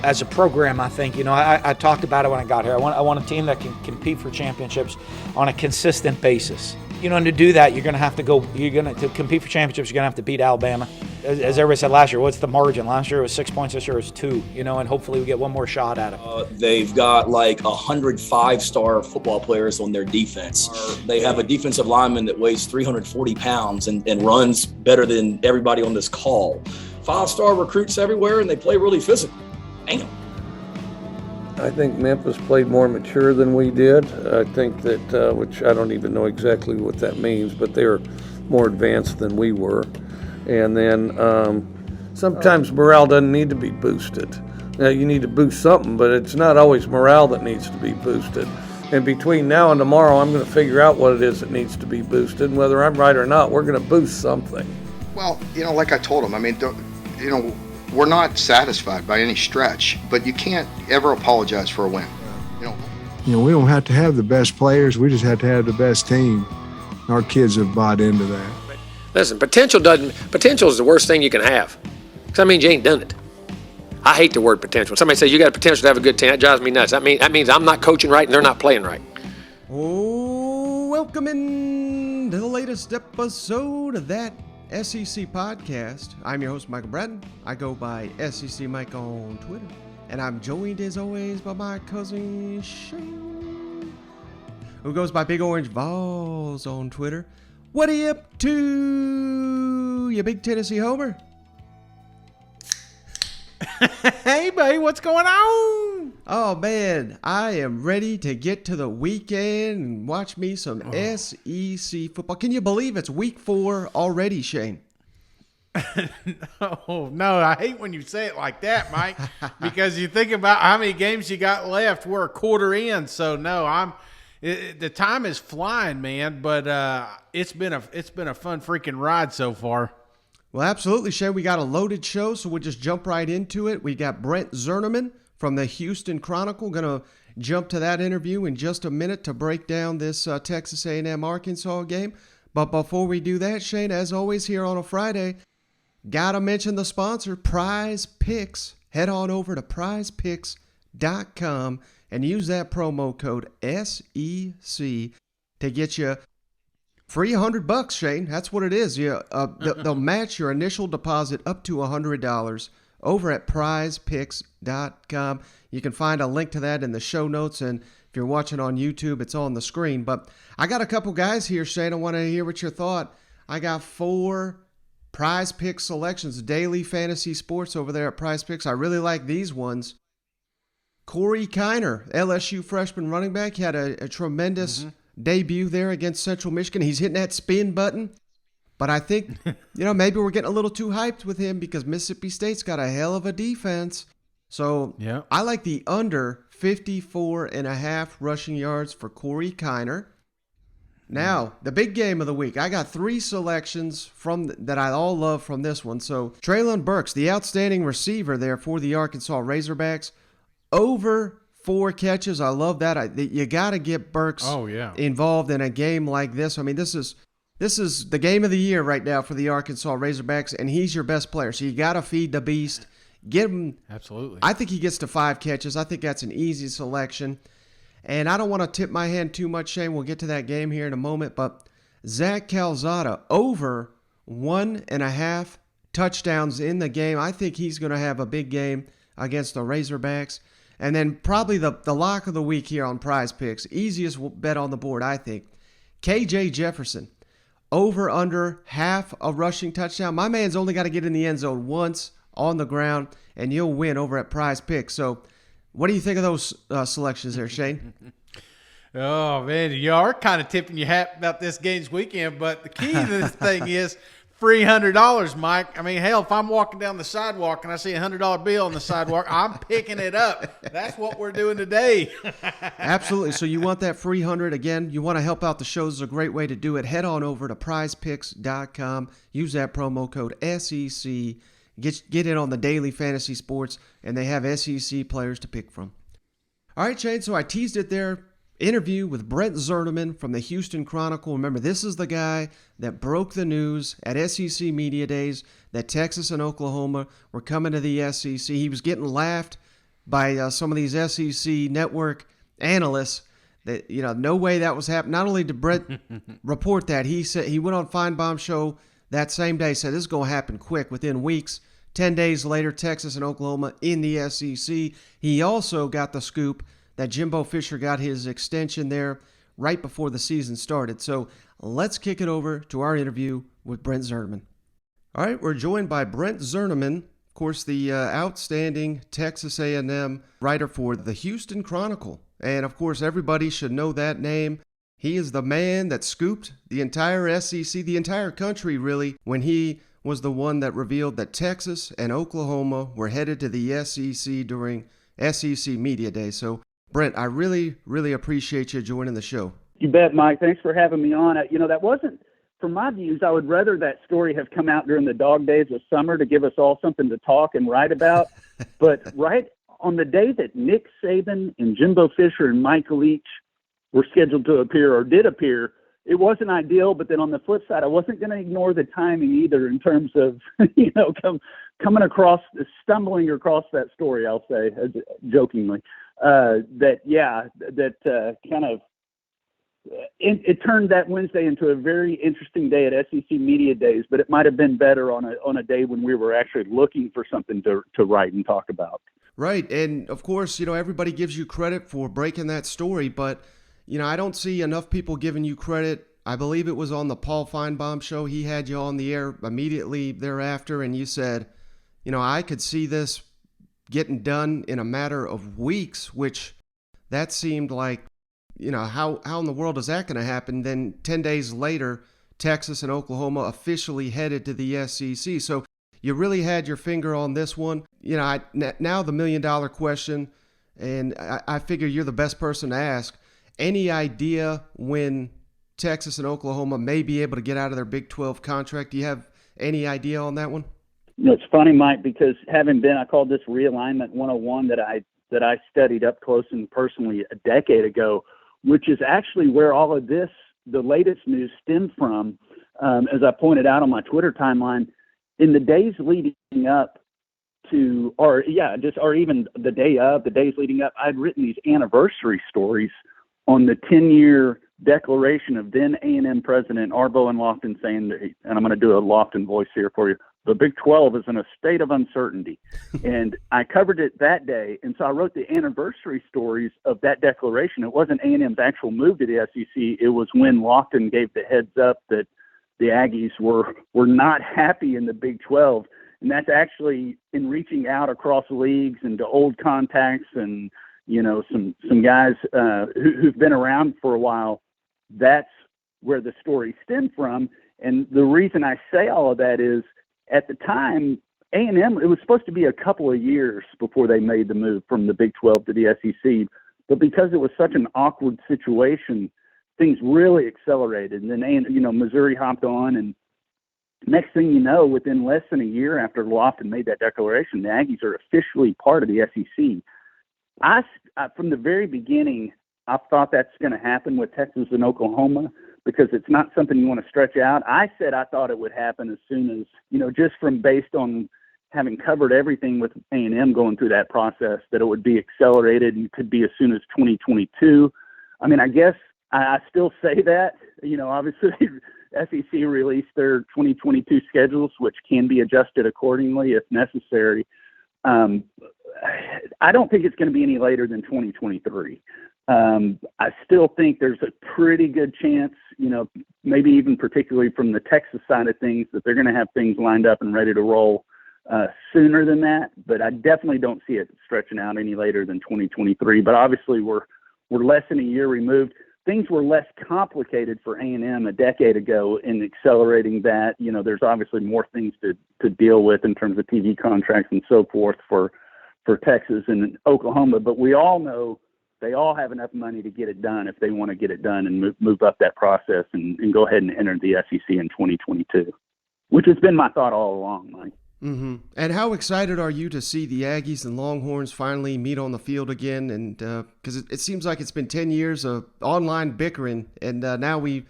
as a program, I think, I talked about it when I got here. I want a team that can compete for championships on a consistent basis. And to do that, to compete for championships, you're going to have to beat Alabama. As everybody said last year, what's the margin? Last year it was 6 points, this year it was 2, and hopefully we get one more shot at it. They've got like 100 5-star football players on their defense. They have a defensive lineman that weighs 340 pounds and runs better than everybody on this call. 5-star recruits everywhere, and they play really physical. Damn. I think Memphis played more mature than we did. I think that, which I don't even know exactly what that means, but they're more advanced than we were. And then sometimes morale doesn't need to be boosted. Now, you need to boost something, but it's not always morale that needs to be boosted. And between now and tomorrow, I'm going to figure out what it is that needs to be boosted. And whether I'm right or not, we're going to boost something. Well, like I told them, we're not satisfied by any stretch, but you can't ever apologize for a win. We don't have to have the best players. We just have to have the best team. Our kids have bought into that. Listen, potential is the worst thing you can have. Because that means you ain't done it. I hate the word potential. Somebody says you got potential to have a good team. That drives me nuts. That means I'm not coaching right and they're not playing right. Oh, welcome in to the latest episode of that SEC podcast. I'm your host, Michael Bratton. I go by SEC Mike on Twitter. And I'm joined, as always, by my cousin Shane, who goes by Big Orange Vols on Twitter. What are you up to, you big Tennessee homer? Hey, buddy, what's going on? Oh, man, I am ready to get to the weekend and watch me some SEC football. Can you believe it's week 4 already, Shane? No, I hate when you say it like that, Mike, because you think about how many games you got left. We're a quarter in, so no, the time is flying, man, but it's been a fun freaking ride so far. Well, absolutely, Shane. We got a loaded show, so we'll just jump right into it. We got Brent Zwerneman from the Houston Chronicle. Going to jump to that interview in just a minute to break down this Texas A&M Arkansas game. But before we do that, Shane, as always here on a Friday, got to mention the sponsor, Prize Picks. Head on over to prizepicks.com and use that promo code SEC to get you free $100, Shane. That's what it is. They'll match your initial deposit up to $100 over at prizepicks.com. You can find a link to that in the show notes, and if you're watching on YouTube, it's on the screen. But I got a couple guys here, Shane. I want to hear what your thought. I got 4 Prize Picks selections, daily fantasy sports over there at Prize Picks. I really like these ones. Corey Kiner, LSU freshman running back, had a tremendous debut there against Central Michigan. He's hitting that spin button, but I think, maybe we're getting a little too hyped with him because Mississippi State's got a hell of a defense. So yeah. I like the under 54.5 rushing yards for Corey Kiner. Now, the big game of the week. I got 3 selections that I all love from this one. So Treylon Burks, the outstanding receiver there for the Arkansas Razorbacks, over 4 catches. I love that. You got to get Burks involved in a game like this. I mean, this is the game of the year right now for the Arkansas Razorbacks, and he's your best player. So you got to feed the beast. Get him. Absolutely. I think he gets to 5 catches. I think that's an easy selection. And I don't want to tip my hand too much, Shane. We'll get to that game here in a moment. But Zach Calzada, over 1.5 touchdowns in the game. I think he's going to have a big game against the Razorbacks. And then probably the lock of the week here on Prize Picks, easiest bet on the board, I think. KJ Jefferson, over under half a rushing touchdown. My man's only got to get in the end zone once on the ground, and you'll win over at Prize Picks. So what do you think of those selections there, Shane? Oh, man, you are kind of tipping your hat about this game's weekend, but the key to this thing is $300, Mike. I mean, hell, if I'm walking down the sidewalk and I see a $100 bill on the sidewalk, I'm picking it up. That's what we're doing today. Absolutely. So you want that free 100 again? You want to help out the show? This is a great way to do it. Head on over to prizepicks.com. Use that promo code SEC. Get in on the daily fantasy sports, and they have SEC players to pick from. All right, Shane, so I teased it there. Interview with Brent Zwerneman from the Houston Chronicle. Remember, this is the guy that broke the news at SEC Media Days that Texas and Oklahoma were coming to the SEC. He was getting laughed by some of these SEC network analysts that, no way that was happening. Not only did Brent report that, he said he went on Feinbaum's show that same day, said this is going to happen quick within weeks. 10 days later, Texas and Oklahoma in the SEC. He also got the scoop that Jimbo Fisher got his extension there right before the season started. So let's kick it over to our interview with Brent Zwerneman. All right, we're joined by Brent Zwerneman, of course, the outstanding Texas A&M writer for the Houston Chronicle. And, of course, everybody should know that name. He is the man that scooped the entire SEC, the entire country, really, when he was the one that revealed that Texas and Oklahoma were headed to the SEC during SEC Media Day. So, Brent, I really, really appreciate you joining the show. You bet, Mike. Thanks for having me on. That wasn't, from my views, I would rather that story have come out during the dog days of summer to give us all something to talk and write about. But right on the day that Nick Saban and Jimbo Fisher and Mike Leach were scheduled to appear or did appear, it wasn't ideal. But then on the flip side, I wasn't going to ignore the timing either in terms of, stumbling across that story, I'll say, jokingly. It turned that Wednesday into a very interesting day at SEC Media Days, but it might have been better on a day when we were actually looking for something to write and talk about. Right, and of course, everybody gives you credit for breaking that story, but I don't see enough people giving you credit. I believe it was on the Paul Feinbaum show. He had you on the air immediately thereafter, and you said, I could see this getting done in a matter of weeks, which that seemed like, how in the world is that going to happen? Then 10 days later, Texas and Oklahoma officially headed to the SEC. So you really had your finger on this one. Now the $1 million question, and I figure you're the best person to ask. Any idea when Texas and Oklahoma may be able to get out of their Big 12 contract? Do you have any idea on that one? It's funny, Mike, because I called this Realignment 101 that I studied up close and personally a decade ago, which is actually where all of this, the latest news, stemmed from. As I pointed out on my Twitter timeline, in the days leading up to, or even the day of, the days leading up, I'd written these anniversary stories on the 10-year declaration of then A&M President Arbo and Lofton saying, and I'm going to do a Lofton voice here for you, the Big 12 is in a state of uncertainty. And I covered it that day. And so I wrote the anniversary stories of that declaration. It wasn't A&M's actual move to the SEC. It was when Lofton gave the heads up that the Aggies were not happy in the Big 12. And that's actually in reaching out across leagues and to old contacts and, some guys who've been around for a while. That's where the story stemmed from. And the reason I say all of that is, at the time, A&M, it was supposed to be a couple of years before they made the move from the Big 12 to the SEC. But because it was such an awkward situation, things really accelerated. And then, Missouri hopped on. And next thing you know, within less than a year after Lofton made that declaration, the Aggies are officially part of the SEC. I from the very beginning, I thought that's going to happen with Texas and Oklahoma, because it's not something you want to stretch out. I said I thought it would happen as soon as, just from based on having covered everything with A&M going through that process, that it would be accelerated and could be as soon as 2022. I mean, I guess I still say that. Obviously, SEC released their 2022 schedules, which can be adjusted accordingly if necessary. I don't think it's going to be any later than 2023. I still think there's a pretty good chance, maybe even particularly from the Texas side of things, that they're going to have things lined up and ready to roll sooner than that. But I definitely don't see it stretching out any later than 2023. But obviously we're less than a year removed. Things were less complicated for A&M a decade ago in accelerating that. There's obviously more things to deal with in terms of TV contracts and so forth for Texas and Oklahoma. But we all know they all have enough money to get it done if they want to get it done and move up that process and go ahead and enter the SEC in 2022, which has been my thought all along, Mike. Mm-hmm. And how excited are you to see the Aggies and Longhorns finally meet on the field again? And because it seems like it's been 10 years of online bickering, and now we,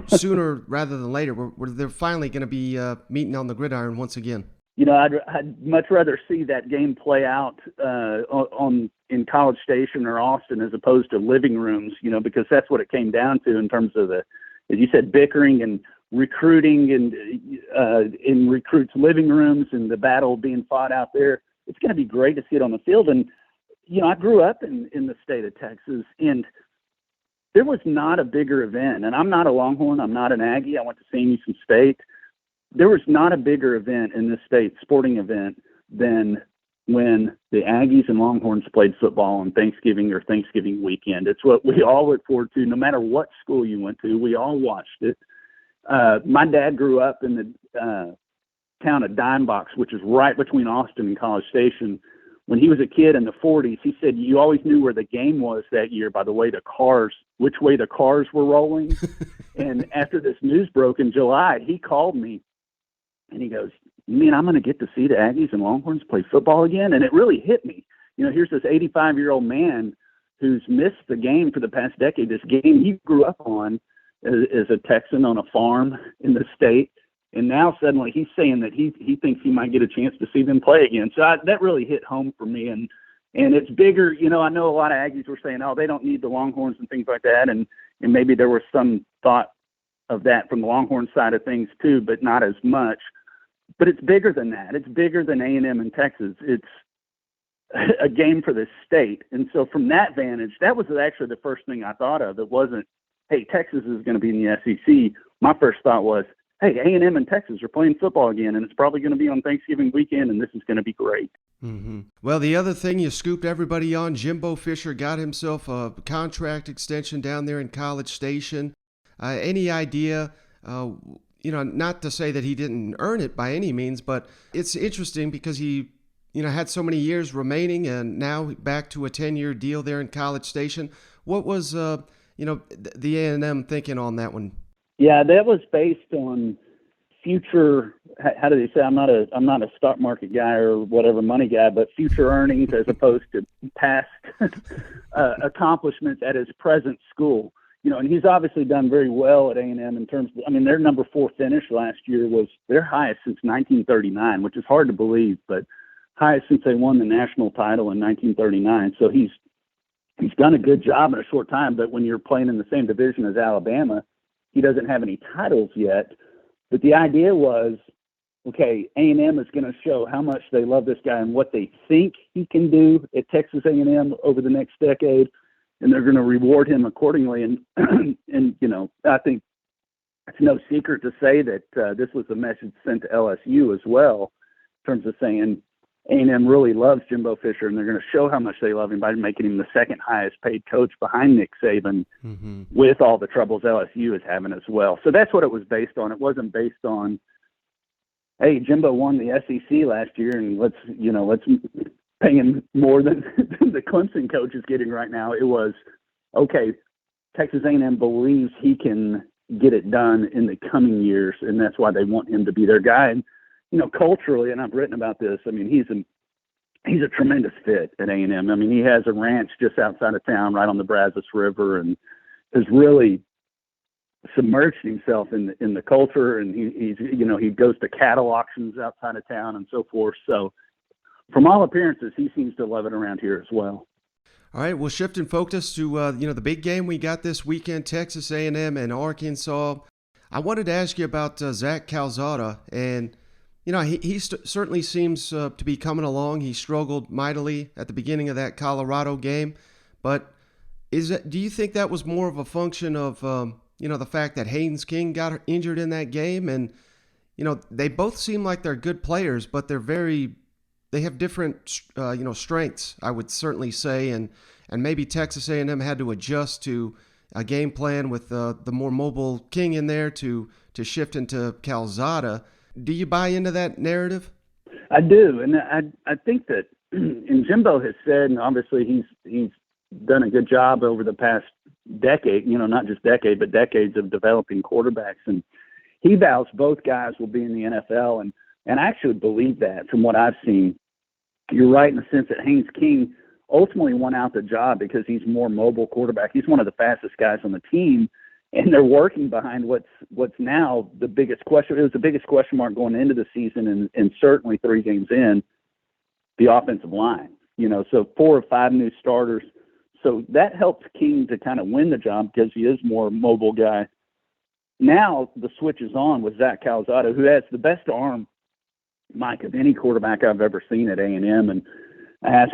sooner rather than later, they're finally going to be meeting on the gridiron once again. I'd much rather see that game play out in College Station or Austin as opposed to living rooms, because that's what it came down to in terms of as you said, bickering and recruiting and in recruits' living rooms and the battle being fought out there. It's going to be great to see it on the field. And, I grew up in the state of Texas, and there was not a bigger event. And I'm not a Longhorn. I'm not an Aggie. I went to Sam Houston State. There was not a bigger event in this state, sporting event, than when the Aggies and Longhorns played football on Thanksgiving or Thanksgiving weekend. It's what we all look forward to, no matter what school you went to. We all watched it. My dad grew up in the town of Dime Box, which is right between Austin and College Station. When he was a kid in the 40s, he said you always knew where the game was that year by the way which way the cars were rolling. And after this news broke in July, he called me and he goes, "You mean I'm going to get to see the Aggies and Longhorns play football again?" And it really hit me. Here's this 85-year-old man who's missed the game for the past decade, this game he grew up on as a Texan on a farm in the state. And now suddenly he's saying that he thinks he might get a chance to see them play again. So that really hit home for me. And it's bigger. I know a lot of Aggies were saying, oh, they don't need the Longhorns and things like that. And maybe there was some thought of that from the Longhorn side of things too, but not as much. But it's bigger than that. It's bigger than A&M in Texas. It's a game for the state. And so from that vantage, that was actually the first thing I thought of. It wasn't, hey, Texas is going to be in the SEC. My first thought was, hey, A&M and Texas are playing football again, and it's probably going to be on Thanksgiving weekend, and this is going to be great. Mm-hmm. Well, the other thing you scooped everybody on, Jimbo Fisher got himself a contract extension down there in College Station. Any idea, not to say that he didn't earn it by any means, but it's interesting because he, had so many years remaining and now back to a 10-year deal there in College Station. What was, the A&M thinking on that one? Yeah, that was based on future. How do they say? I'm not a stock market guy or whatever money guy, but future earnings as opposed to past accomplishments at his present school. And he's obviously done very well at A&M in terms of. Their number 4 finish last year was their highest since 1939, which is hard to believe, but highest since they won the national title in 1939. So he's done a good job in a short time. But when you're playing in the same division as Alabama, he doesn't have any titles yet, but the idea was, okay, A&M is going to show how much they love this guy and what they think he can do at Texas A&M over the next decade, and they're going to reward him accordingly. And I think it's no secret to say that this was a message sent to LSU as well, in terms of saying A&M really loves Jimbo Fisher, and they're going to show how much they love him by making him the second highest paid coach behind Nick Saban, with all the troubles LSU is having as well. So that's what it was based on. It wasn't based on, hey, Jimbo won the SEC last year, and let's pay him more than the Clemson coach is getting right now. It was, okay, Texas A&M believes he can get it done in the coming years, and that's why they want him to be their guy. And culturally, and I've written about this, he's a tremendous fit at A&M. He has a ranch just outside of town, right on the Brazos River, and has really submerged himself in the culture. And he goes to cattle auctions outside of town and so forth. So from all appearances, he seems to love it around here as well. All right, well, shifting focus to the big game we got this weekend, Texas A&M and Arkansas. I wanted to ask you about Zach Calzada, and he certainly seems to be coming along. He struggled mightily at the beginning of that Colorado game, but do you think that was more of a function of the fact that Haynes King got injured in that game? And they both seem like they're good players, but they have different strengths, I would certainly say, and maybe Texas A&M had to adjust to a game plan with the more mobile King in there to shift into Calzada. Do you buy into that narrative? I do, and I think that, and Jimbo has said, and obviously he's done a good job over the past decade, not just decade, but decades of developing quarterbacks, and he vows both guys will be in the NFL, and I actually believe that from what I've seen. You're right in the sense that Haynes King ultimately won out the job because he's more mobile quarterback. He's one of the fastest guys on the team, and they're working behind what's now the biggest question. It was the biggest question mark going into the season, and certainly 3 games in, the offensive line. So 4 or 5 new starters. So that helped King to kind of win the job because he is more mobile guy. Now the switch is on with Zach Calzada, who has the best arm, Mike, of any quarterback I've ever seen at A&M. And I asked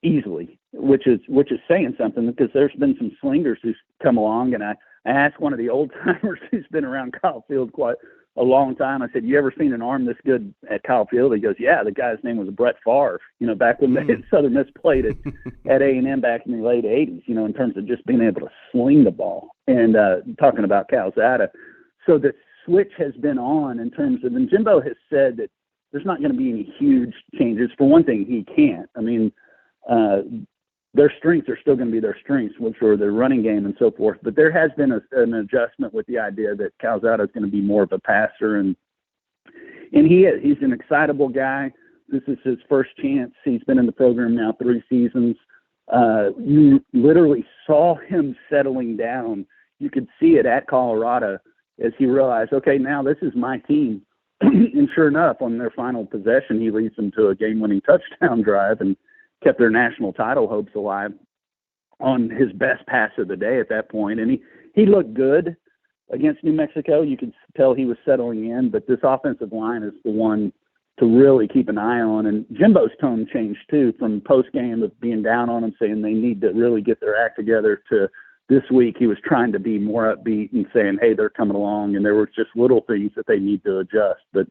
easily, which is saying something, because there's been some slingers who's come along, and I asked one of the old timers who's been around Kyle Field quite a long time. I said, "You ever seen an arm this good at Kyle Field?" He goes, "Yeah, the guy's name was Brett Favre. Back when Southern Miss played at A&M back in the late '80s. In terms of just being able to sling the ball." And talking about Calzada, so the switch has been on in terms of, and Jimbo has said that there's not going to be any huge changes. For one thing, he can't. I mean, their strengths are still going to be their strengths, which are their running game and so forth. But there has been an adjustment with the idea that Calzada is going to be more of a passer, and he's an excitable guy. This is his first chance. He's been in the program now 3 seasons. You literally saw him settling down. You could see it at Colorado as he realized, okay, now this is my team. And sure enough, on their final possession, he leads them to a game-winning touchdown drive and kept their national title hopes alive on his best pass of the day at that point. And he looked good against New Mexico. You could tell he was settling in, but this offensive line is the one to really keep an eye on. And Jimbo's tone changed too, from post-game of being down on them, saying they need to really get their act together, to this week he was trying to be more upbeat and saying, hey, they're coming along, and there were just little things that they need to adjust. But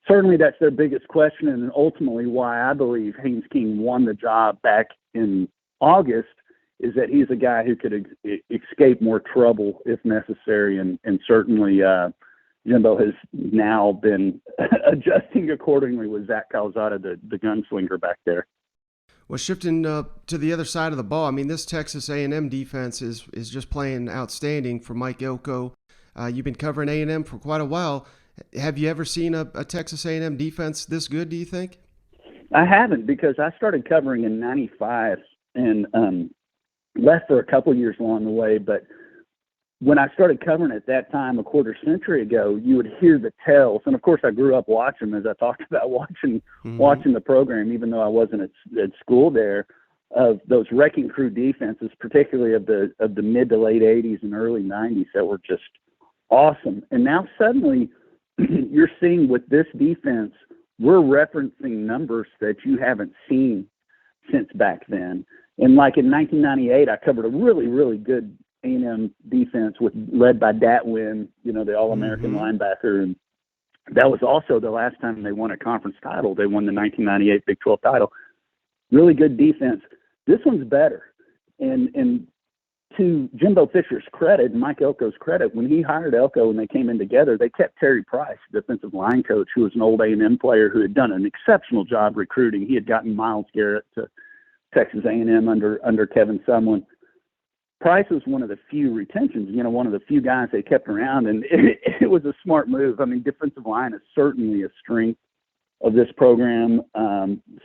certainly that's their biggest question, and ultimately why I believe Haynes King won the job back in August is that he's a guy who could escape more trouble if necessary, and certainly Jimbo has now been adjusting accordingly with Zach Calzada, the gunslinger back there. Well, shifting to the other side of the ball, I mean, this Texas A&M defense is just playing outstanding for Mike Elko. You've been covering A&M for quite a while. Have you ever seen a Texas A&M defense this good, do you think? I haven't, because I started covering in '95 and left for a couple of years along the way. But when I started covering at that time, a quarter century ago, you would hear the tales. And of course, I grew up watching, as I talked about, watching the program, even though I wasn't at school there, of those wrecking crew defenses, particularly of the mid to late '80s and early '90s, that were just awesome. And now suddenly you're seeing with this defense, we're referencing numbers that you haven't seen since back then. And like in 1998, I covered a really, really good A&M defense led by Datwin, the All-American linebacker. And that was also the last time they won a conference title. They won the 1998 Big 12 title. Really good defense. This one's better. And to Jimbo Fisher's credit and Mike Elko's credit, when he hired Elko and they came in together, they kept Terry Price, defensive line coach, who was an old A&M player who had done an exceptional job recruiting. He had gotten Myles Garrett to Texas A&M under Kevin Sumlin. Price was one of the few retentions, one of the few guys they kept around, and it was a smart move. I mean, defensive line is certainly a strength of this program.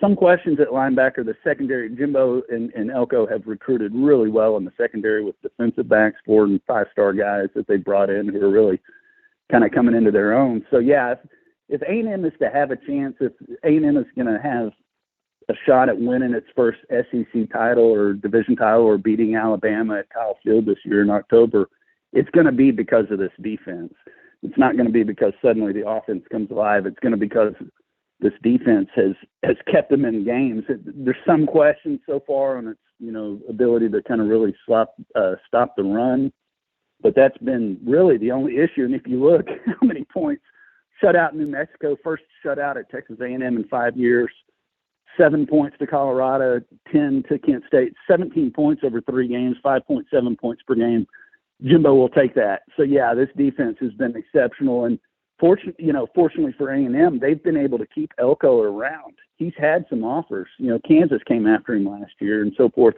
Some questions at linebacker. The secondary, Jimbo and Elko have recruited really well in the secondary with defensive backs, 4- and 5-star guys that they brought in who are really kind of coming into their own. So, yeah, if A&M is to have a chance, if A&M is going to have a shot at winning its first SEC title or division title or beating Alabama at Kyle Field this year in October, it's going to be because of this defense. It's not going to be because suddenly the offense comes alive. It's going to be because this defense has kept them in games. There's some questions so far on its ability to kind of really stop the run, but that's been really the only issue. And if you look how many points, shutout New Mexico, first shutout at Texas A&M in 5 years, 7 points to Colorado, 10 to Kent State, 17 points over 3 games, 5.7 points per game. Jimbo will take that. So yeah, this defense has been exceptional, and fortunately for A&M, they've been able to keep Elko around. He's had some offers. Kansas came after him last year and so forth.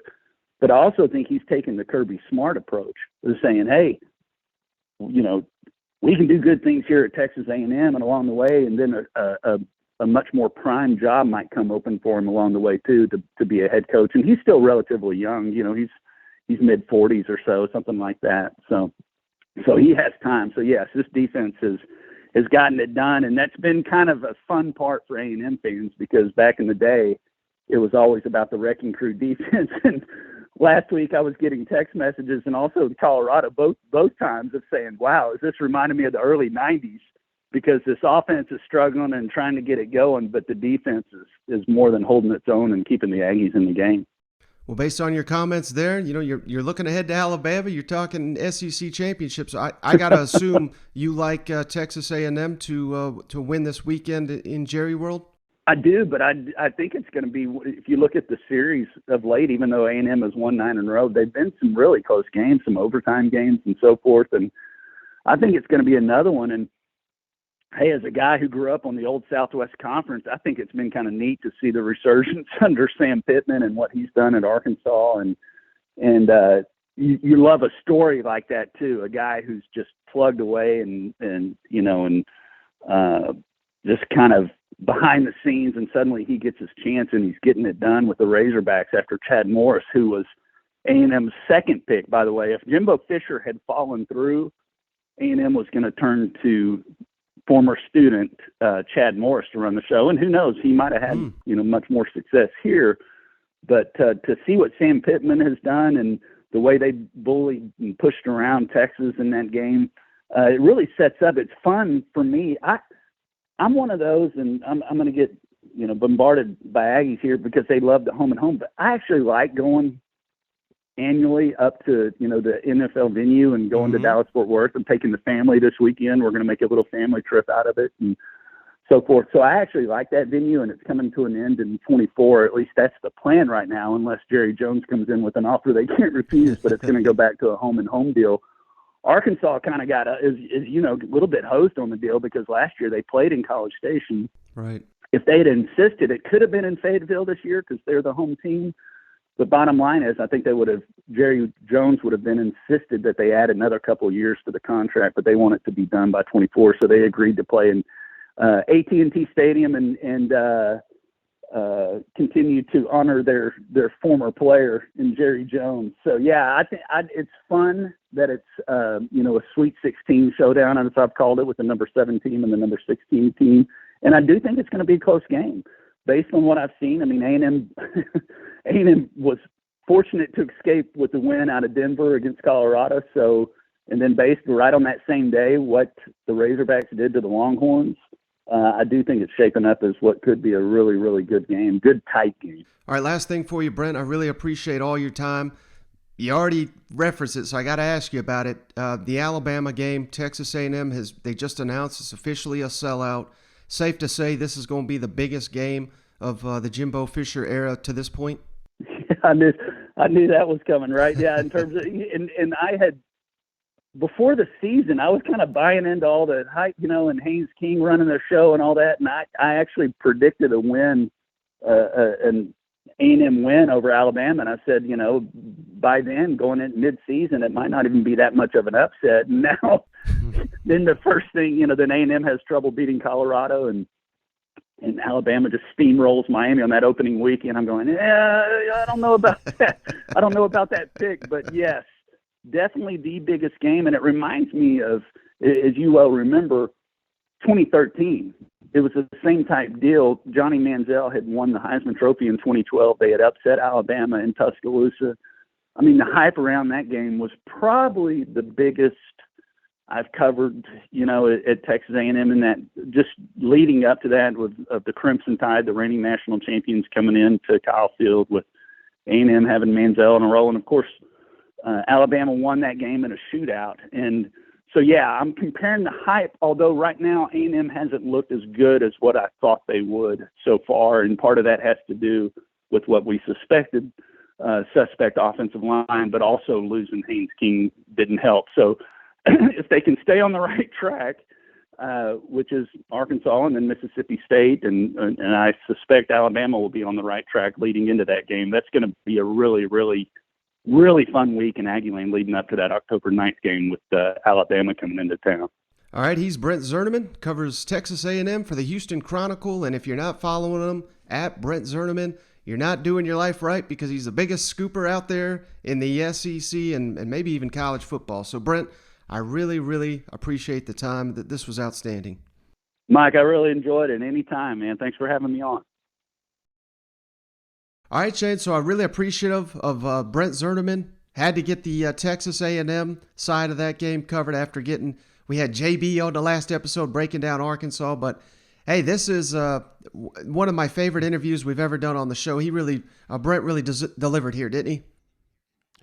But I also think he's taken the Kirby Smart approach of saying, hey, we can do good things here at Texas A&M and along the way, and then a much more prime job might come open for him along the way too, to be a head coach. And he's still relatively young. He's mid-40s or so, something like that. So So he has time. So yes, this defense has gotten it done, and that's been kind of a fun part for A&M fans, because back in the day, it was always about the wrecking crew defense. And last week I was getting text messages, and also in Colorado both times, of saying, "Wow, is this reminding me of the early '90s?" Because this offense is struggling and trying to get it going, but the defense is more than holding its own and keeping the Aggies in the game. Well, based on your comments there, you're looking ahead to Alabama. You're talking SEC championships. I got to assume you like Texas A&M to win this weekend in Jerry World. I do, but I think it's going to be, if you look at the series of late, even though A&M has won 9 in a row, they've been some really close games, some overtime games and so forth. And I think it's going to be another one. And hey, as a guy who grew up on the old Southwest Conference, I think it's been kind of neat to see the resurgence under Sam Pittman and what he's done at Arkansas. And you love a story like that too, a guy who's just plugged away and just kind of behind the scenes, and suddenly he gets his chance and he's getting it done with the Razorbacks after Chad Morris, who was A&M's second pick, by the way. If Jimbo Fisher had fallen through, A&M was going to turn to former student Chad Morris to run the show, and who knows, he might have had much more success here. But to see what Sam Pittman has done and the way they bullied and pushed around Texas in that game, it really sets up. It's fun for me. I'm one of those, and I'm going to get bombarded by Aggies here because they love the home and home, but I actually like going annually up to the NFL venue and going to Dallas-Fort Worth and taking the family this weekend. We're going to make a little family trip out of it and so forth. So I actually like that venue, and it's coming to an end in 24. At least that's the plan right now, unless Jerry Jones comes in with an offer they can't refuse, but it's going to go back to a home and home deal. Arkansas kind of got a little bit hosed on the deal because last year they played in College Station. Right. If they'd insisted, it could have been in Fayetteville this year because they're the home team. The bottom line is, I think Jerry Jones would have been insisted that they add another couple of years to the contract, but they want it to be done by 24. So they agreed to play in AT&T Stadium and continue to honor their former player in Jerry Jones. So yeah, I think it's fun that it's a Sweet 16 showdown, as I've called it, with the number 7 team and the number 16 team. And I do think it's going to be a close game based on what I've seen. I mean, A&M was fortunate to escape with the win out of Denver against Colorado. So, and then based right on that same day, what the Razorbacks did to the Longhorns, I do think it's shaping up as what could be a really, really good game, good tight game. All right, last thing for you, Brent. I really appreciate all your time. You already referenced it, so I got to ask you about it. The Alabama game, Texas A&M they just announced it's officially a sellout. Safe to say this is going to be the biggest game of the Jimbo Fisher era to this point? Yeah, I knew that was coming, right? Yeah, in terms of, and I had, before the season, I was kind of buying into all the hype, and Haynes King running their show and all that, and I actually predicted a win, an A&M win over Alabama, and I said, by then, going into mid-season, it might not even be that much of an upset. And now, then the first thing, then A&M has trouble beating Colorado, and Alabama just steamrolls Miami on that opening weekend. I'm going, I don't know about that. I don't know about that pick, but yes, definitely the biggest game. And it reminds me of, as you well remember, 2013. It was the same type deal. Johnny Manziel had won the Heisman Trophy in 2012. They had upset Alabama in Tuscaloosa. I mean, the hype around that game was probably the biggest I've covered, at Texas A&M, and that just leading up to that of the Crimson Tide, the reigning national champions, coming into Kyle Field with A&M having Manziel in a row. And of course, Alabama won that game in a shootout. And so, yeah, I'm comparing the hype, although right now A&M hasn't looked as good as what I thought they would so far. And part of that has to do with what we suspected, suspect offensive line, but also losing Haynes King didn't help. So if they can stay on the right track, which is Arkansas and then Mississippi State, and I suspect Alabama will be on the right track leading into that game, that's going to be a really, really, really fun week in Aggie Lane leading up to that October 9th game with Alabama coming into town. All right, he's Brent Zwerneman, covers Texas A&M for the Houston Chronicle, and if you're not following him at Brent Zwerneman, you're not doing your life right, because he's the biggest scooper out there in the SEC and maybe even college football. So, Brent, I really, really appreciate the time. That this was outstanding. Mike, I really enjoyed it. Anytime, man. Thanks for having me on. All right, Shane. So I'm really appreciative of Brent Zwerneman. Had to get the Texas A&M side of that game covered after we had JB on the last episode breaking down Arkansas. But hey, this is one of my favorite interviews we've ever done on the show. Brent really delivered here, didn't he?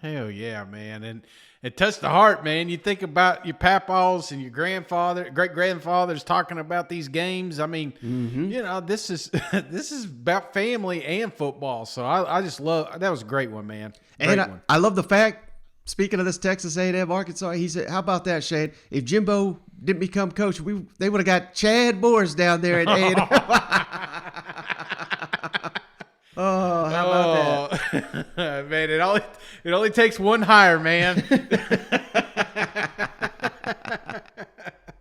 Hell yeah, man. And it touched the heart, man. You think about your papaws and your great-grandfathers talking about these games. I mean, this is this is about family and football. So I just love – that was a great one, man. I love the fact, speaking of this Texas A&M Arkansas, he said, how about that, Shane? If Jimbo didn't become coach, they would have got Chad Morris down there at A&M. Oh, how about that? Man, it only takes one hire, man.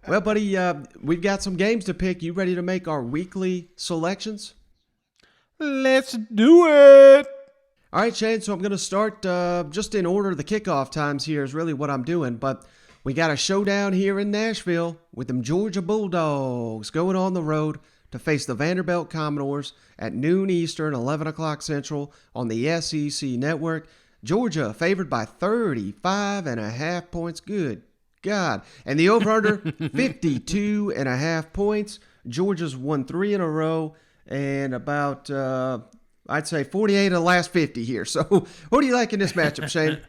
Well, buddy, we've got some games to pick. You ready to make our weekly selections? Let's do it. All right, Shane, so I'm going to start just in order. The kickoff times here is really what I'm doing, but we got a showdown here in Nashville with them Georgia Bulldogs going on the road to face the Vanderbilt Commodores at noon Eastern, 11 o'clock Central on the SEC Network. Georgia favored by 35.5 points. Good God. And the over-under, 52.5 points. Georgia's won 3 in a row and about, I'd say 48 of the last 50 here. So who do you like in this matchup, Shane?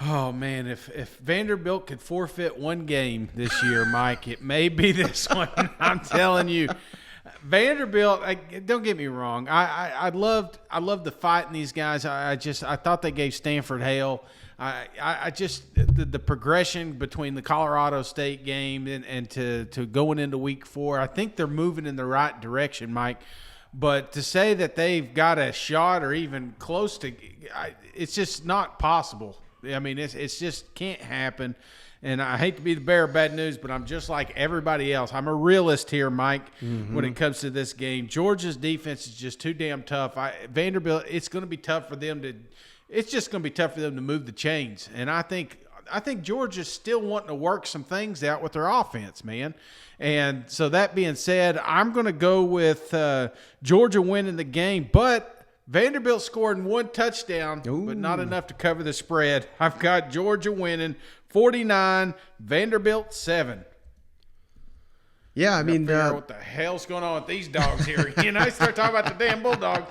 Oh, man, if Vanderbilt could forfeit one game this year, Mike, it may be this one. I'm telling you. Vanderbilt, don't get me wrong. I loved the fight in these guys. I thought they gave Stanford hell. I just the progression between the Colorado State game and to going into week 4, I think they're moving in the right direction, Mike. But to say that they've got a shot or even close to, it's just not possible. I mean, it's just can't happen. And I hate to be the bearer of bad news, but I'm just like everybody else. I'm a realist here, Mike, when it comes to this game. Georgia's defense is just too damn tough. Vanderbilt, it's going to be tough for them to – it's just going to be tough for them to move the chains. And I think Georgia's still wanting to work some things out with their offense, man. And so that being said, I'm going to go with Georgia winning the game, but – Vanderbilt scored 1 touchdown, but not enough to cover the spread. I've got Georgia winning 49, Vanderbilt 7. Yeah, I mean, what the hell's going on with these dogs here? Start talking about the damn Bulldogs.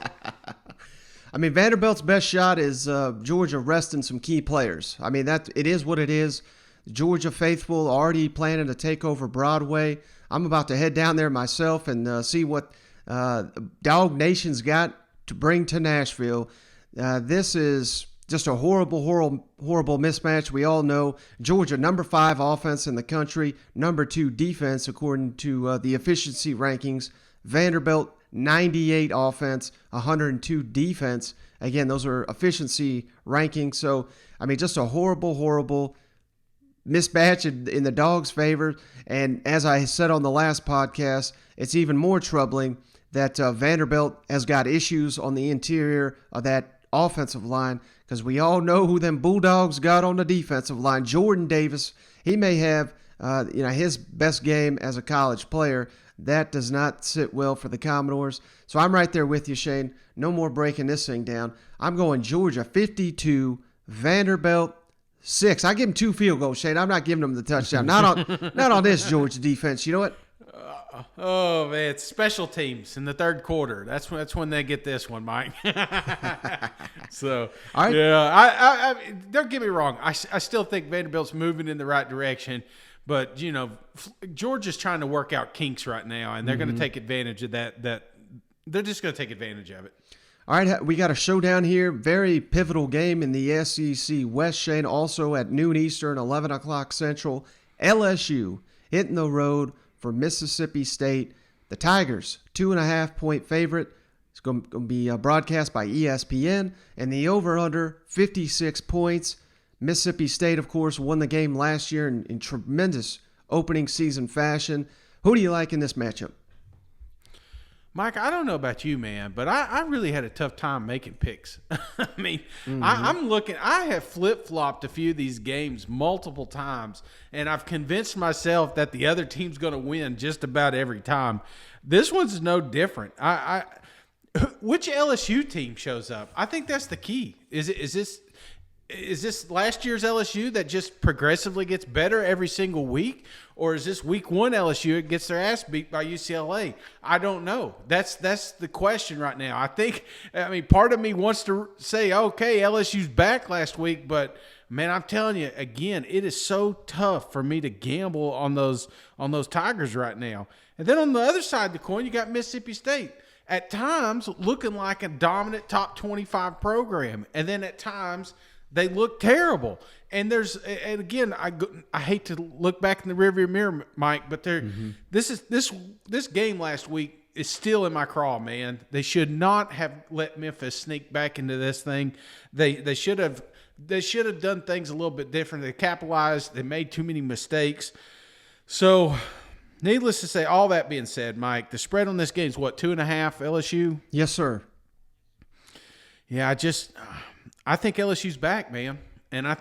I mean, Vanderbilt's best shot is Georgia resting some key players. I mean, it is what it is. Georgia faithful already planning to take over Broadway. I'm about to head down there myself and see what Dog Nation's got to bring to Nashville. This is just a horrible mismatch. We all know Georgia, number 5 offense in the country, number 2 defense according to the efficiency rankings. Vanderbilt, 98 offense, 102 defense. Again, those are efficiency rankings. So, I mean, just a horrible mismatch in the Dogs' favor. And as I said on the last podcast, it's even more troubling that Vanderbilt has got issues on the interior of that offensive line because we all know who them Bulldogs got on the defensive line. Jordan Davis, he may have his best game as a college player. That does not sit well for the Commodores. So I'm right there with you, Shane. No more breaking this thing down. I'm going Georgia 52, Vanderbilt 6. I give them 2 field goals, Shane. I'm not giving them the touchdown. Not on this Georgia defense. You know what? Oh man, it's special teams in the third quarter. That's when they get this one, Mike. So, all right. Yeah, I don't get me wrong. I still think Vanderbilt's moving in the right direction, but Georgia's trying to work out kinks right now, and they're going to take advantage of that. They're just going to take advantage of it. All right, we got a showdown here. Very pivotal game in the SEC West, Shane. Also at noon Eastern, 11 o'clock Central. LSU hitting the road for Mississippi State. The Tigers, 2.5-point favorite. It's going to be broadcast by ESPN. And the over-under, 56 points. Mississippi State, of course, won the game last year in tremendous opening season fashion. Who do you like in this matchup? Mike, I don't know about you, man, but I really had a tough time making picks. I mean, I'm looking – I have flip-flopped a few of these games multiple times, and I've convinced myself that the other team's going to win just about every time. This one's no different. Which LSU team shows up? I think that's the key. Is this last year's LSU that just progressively gets better every single week? Or is this week one LSU that gets their ass beat by UCLA? I don't know. That's the question right now. Part of me wants to say, okay, LSU's back last week, but man, I'm telling you, again, it is so tough for me to gamble on those Tigers right now. And then on the other side of the coin, you got Mississippi State. At times, looking like a dominant top 25 program. And then at times, they look terrible. And again, I hate to look back in the rearview mirror, Mike, but this game last week is still in my craw, man. They should not have let Memphis sneak back into this thing. They should have done things a little bit different. They capitalized. They made too many mistakes. So, needless to say, all that being said, Mike, the spread on this game is what, 2.5 LSU? Yes, sir. Yeah, I think LSU's back, man. And I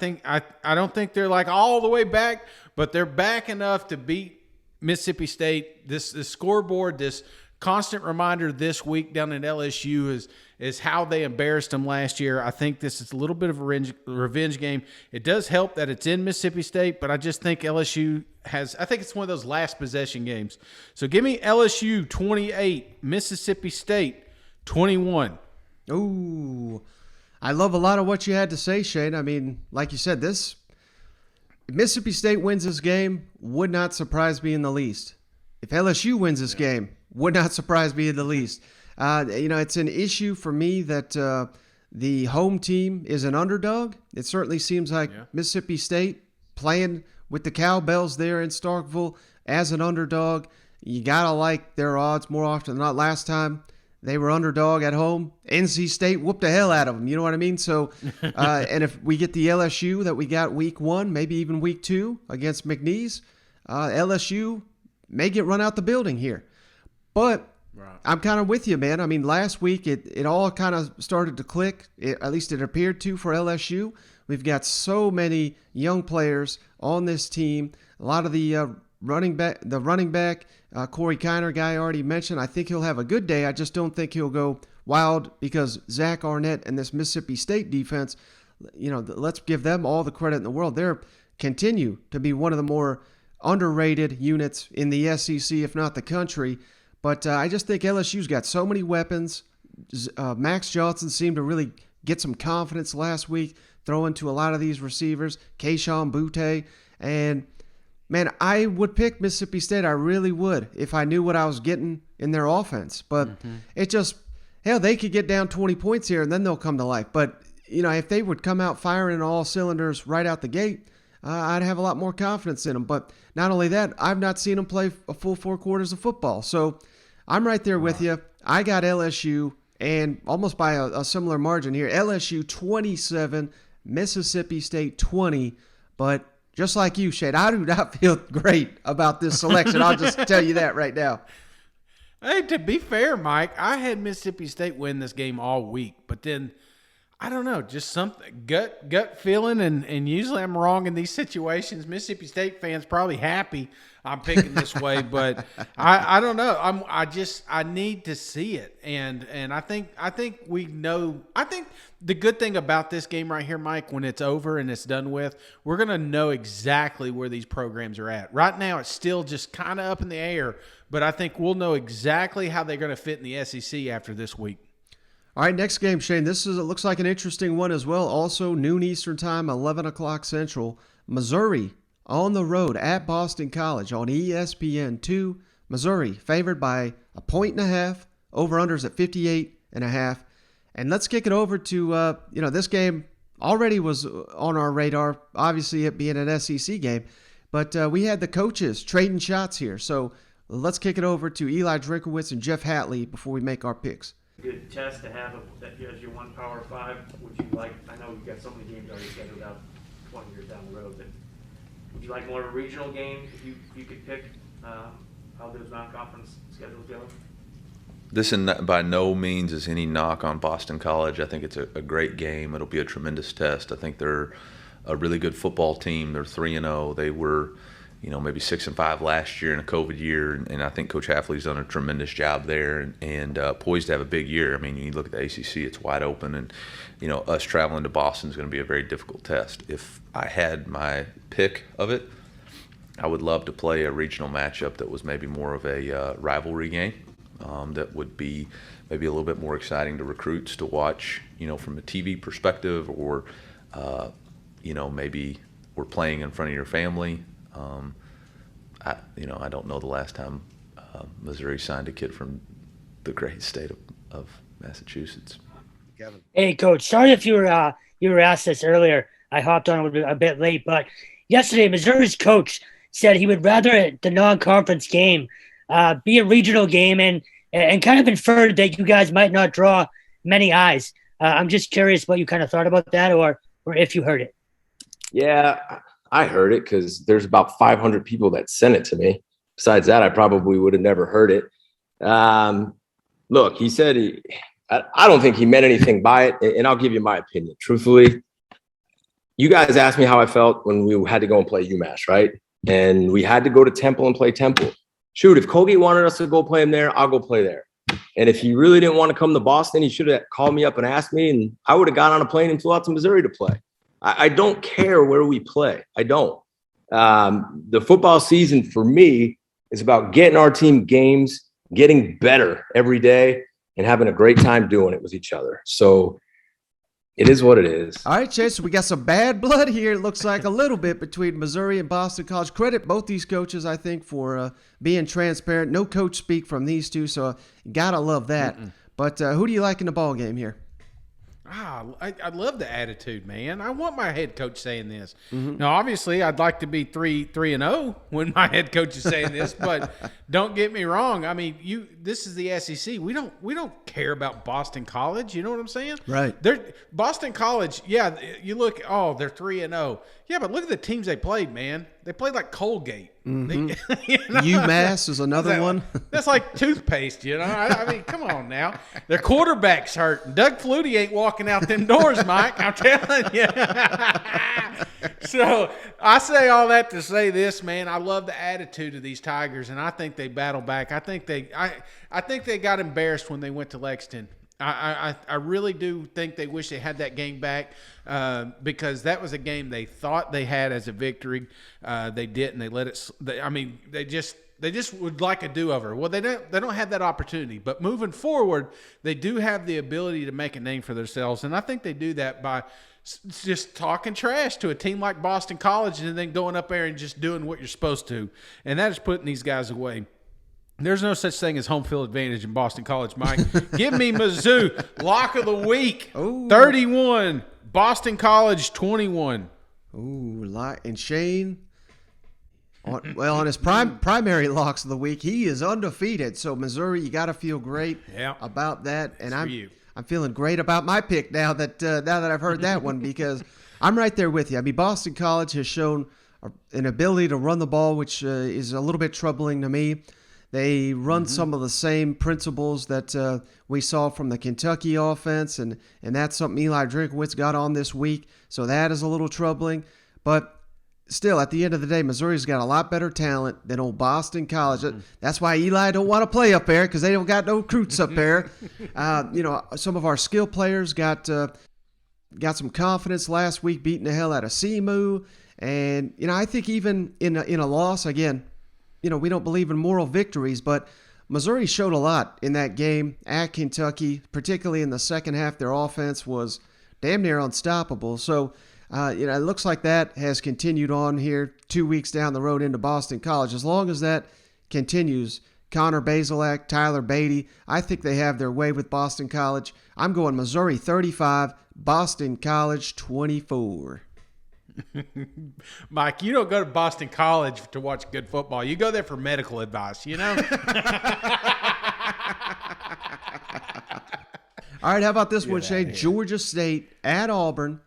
don't think they're like all the way back, but they're back enough to beat Mississippi State. This scoreboard, this constant reminder this week down at LSU is how they embarrassed them last year. I think this is a little bit of a revenge game. It does help that it's in Mississippi State, but I just think LSU I think it's one of those last possession games. So give me LSU 28, Mississippi State 21. Ooh, I love a lot of what you had to say, Shane. I mean, like you said, if Mississippi State wins this game, would not surprise me in the least. If LSU wins this game, would not surprise me in the least. It's an issue for me that the home team is an underdog. It certainly seems like Mississippi State playing with the Cowbells there in Starkville as an underdog. You got to like their odds more often than not. Last time they were underdog at home, NC State whooped the hell out of them. You know what I mean? So, and if we get the LSU that we got week one, maybe even week two against McNeese, LSU may get run out the building here. But I'm kind of with you, man. I mean, last week it all kind of started to click. At least it appeared to for LSU. We've got so many young players on this team. A lot of the running back, Corey Kiner guy I already mentioned. I think he'll have a good day. I just don't think he'll go wild because Zach Arnett and this Mississippi State defense, let's give them all the credit in the world. They continue to be one of the more underrated units in the SEC, if not the country. But I just think LSU's got so many weapons. Max Johnson seemed to really get some confidence last week, throwing to a lot of these receivers, Keyshawn Butte. And, man, I would pick Mississippi State. I really would if I knew what I was getting in their offense. But it just, hell, they could get down 20 points here and then they'll come to life. But, if they would come out firing all cylinders right out the gate, I'd have a lot more confidence in them. But not only that, I've not seen them play a full 4 quarters of football. So I'm right there with you. I got LSU, and almost by a similar margin here. LSU 27, Mississippi State 20. But just like you, Shade, I do not feel great about this selection. I'll just tell you that right now. Hey, to be fair, Mike, I had Mississippi State win this game all week, but then I don't know, just something gut feeling, and usually I'm wrong in these situations. Mississippi State fans probably happy I'm picking this way, but I don't know. I need to see it, and I think we know. I think the good thing about this game right here, Mike, when it's over and it's done with, we're gonna know exactly where these programs are at. Right now, it's still just kind of up in the air, but I think we'll know exactly how they're gonna fit in the SEC after this week. All right, next game, Shane. It looks like an interesting one as well. Also, noon Eastern time, 11 o'clock Central. Missouri on the road at Boston College on ESPN2. Missouri favored by 1.5. Over-unders at 58.5. And let's kick it over to, this game already was on our radar, obviously it being an SEC game. But we had the coaches trading shots here. So let's kick it over to Eli Drinkowitz and Jeff Hatley before we make our picks. Good test to have that as your one Power 5. Would you like, I know you've got so many games already scheduled out 20 years down the road, but would you like more of a regional game if you could pick how those non-conference schedules go? This by no means is any knock on Boston College. I think it's a great game. It'll be a tremendous test. I think they're a really good football team. They're 3-0. They were, maybe 6-5 last year in a COVID year, and I think Coach Hafley's done a tremendous job there and poised to have a big year. I mean, you look at the ACC; it's wide open, and us traveling to Boston is going to be a very difficult test. If I had my pick of it, I would love to play a regional matchup that was maybe more of a rivalry game. That would be maybe a little bit more exciting to recruits to watch, from a TV perspective, or, maybe we're playing in front of your family. I don't know the last time Missouri signed a kid from the great state of Massachusetts. Kevin. Hey, Coach. Sorry if you were asked this earlier. I hopped on a bit late, but yesterday Missouri's coach said he would rather the non-conference game be a regional game and kind of inferred that you guys might not draw many eyes. I'm just curious what you kind of thought about that, or if you heard it. Yeah, I heard it because there's about 500 people that sent it to me. Besides that, I probably would have never heard it. Look, he said I don't think he meant anything by it, and I'll give you my opinion. Truthfully, you guys asked me how I felt when we had to go and play UMass, right? And we had to go to Temple and play Temple. Shoot, if Colgate wanted us to go play him there, I'll go play there. And if he really didn't want to come to Boston, he should have called me up and asked me, and I would have got on a plane and flew out to Missouri to play. I don't care where we play. I don't. The football season for me is about getting our team games, getting better every day, and having a great time doing it with each other. So it is what it is. All right, Chase, we got some bad blood here. It looks like a little bit between Missouri and Boston College. Credit both these coaches, I think, for being transparent. No coach speak from these two, so got to love that. But who do you like in the ball game here? I love the attitude, man. I want my head coach saying this. Now, obviously, I'd like to be 3-0 when my head coach is saying this, but don't get me wrong. I mean, this is the SEC. We don't care about Boston College. You know what I'm saying? Right. Boston College. Yeah, you look. Oh, they're 3-0. Yeah, but look at the teams they played, man. They played like Colgate. UMass is another one. That's like toothpaste, I mean, come on now. Their quarterback's hurt. Doug Flutie ain't walking out them doors, Mike. I'm telling you. So I say all that to say this, man. I love the attitude of these Tigers, and I think they battle back. I think they got embarrassed when they went to Lexington. I really do think they wish they had that game back because that was a game they thought they had as a victory. They didn't. They let it. They just would like a do-over. Well, they don't have that opportunity. But moving forward, they do have the ability to make a name for themselves, and I think they do that by just talking trash to a team like Boston College and then going up there and just doing what you're supposed to, and that is putting these guys away. There's no such thing as home field advantage in Boston College, Mike. Give me Mizzou. Lock of the week. Ooh. 31. Boston College, 21. Ooh, and Shane, on his primary locks of the week, he is undefeated. So, Missouri, you got to feel great about that. And I'm feeling great about my pick now that I've heard that one because I'm right there with you. I mean, Boston College has shown an ability to run the ball, which is a little bit troubling to me. They run some of the same principles that we saw from the Kentucky offense, and that's something Eli Drinkowitz got on this week. So that is a little troubling. But still, at the end of the day, Missouri's got a lot better talent than old Boston College. That's why Eli don't want to play up there because they don't got no recruits up there. Some of our skill players got some confidence last week, beating the hell out of Simu. And, I think even in a loss, again, we don't believe in moral victories, but Missouri showed a lot in that game at Kentucky, particularly in the second half. Their offense was damn near unstoppable. So, it looks like that has continued on here 2 weeks down the road into Boston College. As long as that continues, Connor Bazelak, Tyler Beatty, I think they have their way with Boston College. I'm going Missouri 35, Boston College 24. Mike, you don't go to Boston College to watch good football. You go there for medical advice, All right, how about this one, Shane? Georgia State at Auburn,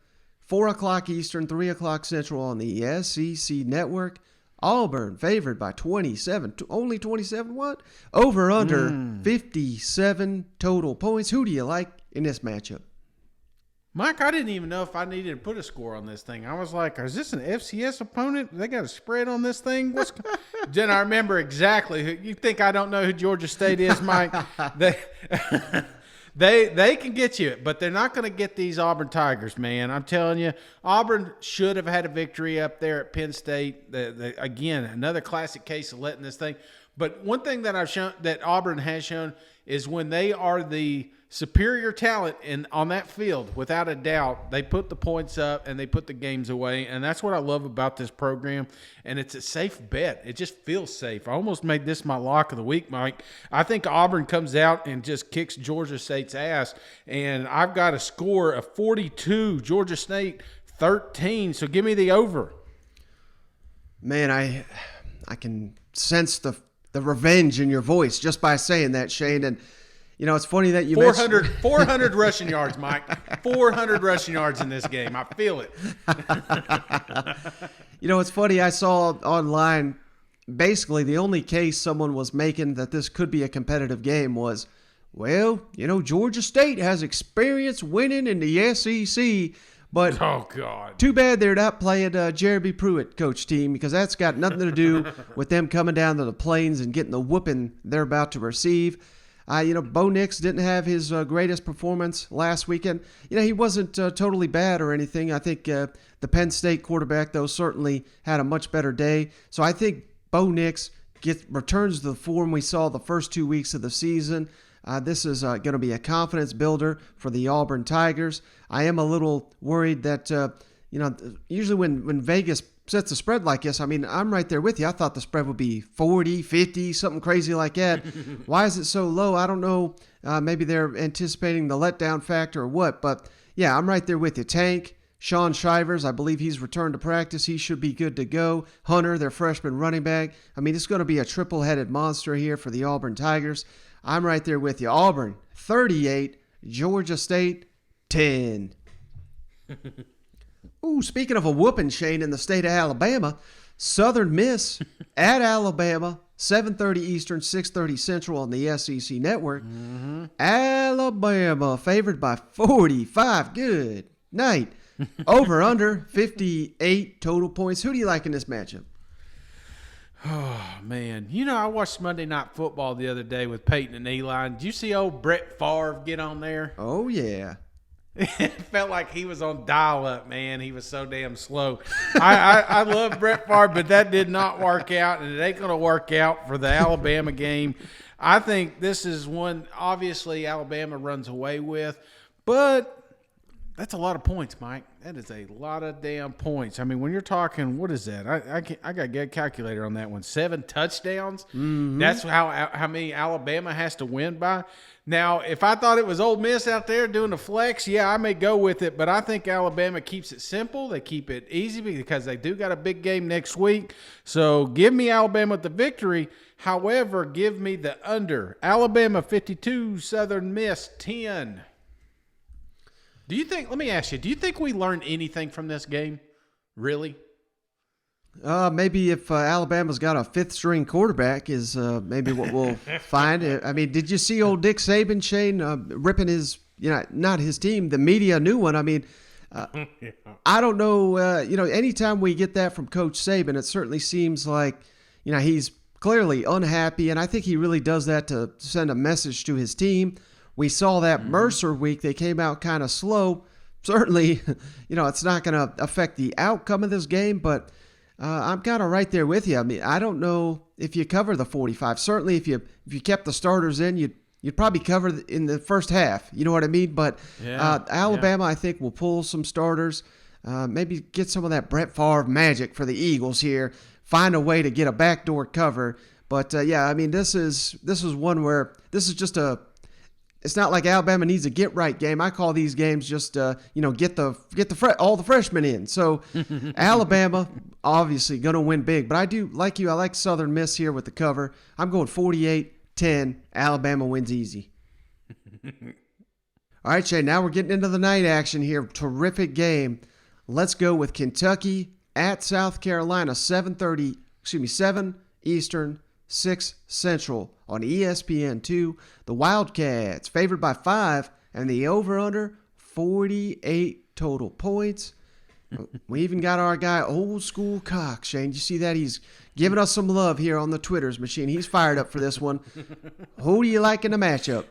4 o'clock Eastern, 3 o'clock Central on the SEC Network. Auburn favored by 27. Only 27 what? Over under 57 total points. Who do you like in this matchup? Mike, I didn't even know if I needed to put a score on this thing. I was like, is this an FCS opponent? They got a spread on this thing? Then I remember exactly who. You think I don't know who Georgia State is, Mike? They can get you, but they're not going to get these Auburn Tigers, man. I'm telling you, Auburn should have had a victory up there at Penn State. Again, another classic case of letting this thing. But one thing that I've shown that Auburn has shown is when they are the superior talent on that field, without a doubt, they put the points up and they put the games away. And that's what I love about this program. And it's a safe bet. It just feels safe. I almost made this my lock of the week, Mike. I think Auburn comes out and just kicks Georgia State's ass. And I've got a score of 42, Georgia State 13. So give me the over. Man, I can sense the revenge in your voice just by saying that, Shane. And you know, it's funny that you 400 rushing yards, Mike. 400 rushing yards in this game. I feel it. You know, it's funny. I saw online, basically the only case someone was making that this could be a competitive game was, well, you know, Georgia State has experience winning in the SEC. But oh God, too bad they're not playing Jeremy Pruitt coach team, because that's got nothing to do with them coming down to the Plains and getting the whooping they're about to receive. You know, Bo Nix didn't have his greatest performance last weekend. You know, he wasn't totally bad or anything. I think the Penn State quarterback, though, certainly had a much better day. So I think Bo Nix returns to the form we saw the first 2 weeks of the season. This is going to be a confidence builder for the Auburn Tigers. I am a little worried that, you know, usually when Vegas sets a spread like this, I mean, I'm right there with you. I thought the spread would be 40, 50, something crazy like that. Why is it so low? I don't know. Maybe they're anticipating the letdown factor or what. But, yeah, I'm right there with you. Tank, Sean Shivers, I believe he's returned to practice. He should be good to go. Hunter, their freshman running back. I mean, it's going to be a triple-headed monster here for the Auburn Tigers. I'm right there with you. Auburn, 38. Georgia State, 10. Ooh, speaking of a whooping, Shane, in the state of Alabama, Southern Miss at Alabama, 7:30 Eastern, 6:30 Central on the SEC Network. Alabama favored by 45. Good night. Over under 58 total points. Who do you like in this matchup? Oh, man. You know, I watched Monday Night Football the other day with Peyton and Eli. Did you see old Brett Favre get on there? Oh, yeah. It felt like he was on dial-up, man. He was so damn slow. I love Brett Favre, but that did not work out, and it ain't going to work out for the Alabama game. I think this is one, obviously, Alabama runs away with, but that's a lot of points, Mike. That is a lot of damn points. I mean, when you're talking, what is that? I got to get a calculator on that one. 7 touchdowns? Mm-hmm. That's how many Alabama has to win by. Now, if I thought it was Ole Miss out there doing the flex, yeah, I may go with it. But I think Alabama keeps it simple. They keep it easy because they do got a big game next week. So give me Alabama with the victory. However, give me the under. Alabama 52, Southern Miss 10. Do you think, let me ask you, do you think we learned anything from this game? Really? Maybe if Alabama's got a fifth-string quarterback is maybe what we'll find. I mean, did you see old Dick Saban, Shane, ripping his, you know, not his team, the media new one? I mean, yeah. I don't know, you know, anytime we get that from Coach Saban, it certainly seems like, you know, he's clearly unhappy, and I think he really does that to send a message to his team. We saw that Mercer week. They came out kind of slow. Certainly, you know, it's not going to affect the outcome of this game, but I'm kind of right there with you. I mean, I don't know if you cover the 45. Certainly, if you kept the starters in, you'd probably cover in the first half. You know what I mean? But Alabama, I think, will pull some starters. Maybe get some of that Brett Favre magic for the Eagles here. Find a way to get a backdoor cover. But yeah, I mean, this is one where this is just a. It's not like Alabama needs a get-right game. I call these games just, you know, get all the freshmen in. So Alabama, obviously, going to win big. But I do, like you, I like Southern Miss here with the cover. I'm going 48-10. Alabama wins easy. All right, Shay, now we're getting into the night action here. Terrific game. Let's go with Kentucky at South Carolina, 7:30 7 Eastern, 6 Central on ESPN2. The Wildcats favored by 5, and the over-under 48 total points. We even got our guy, Old School Cox. Shane, you see that? He's giving us some love here on the Twitter's machine. He's fired up for this one. Who do you like in the matchup?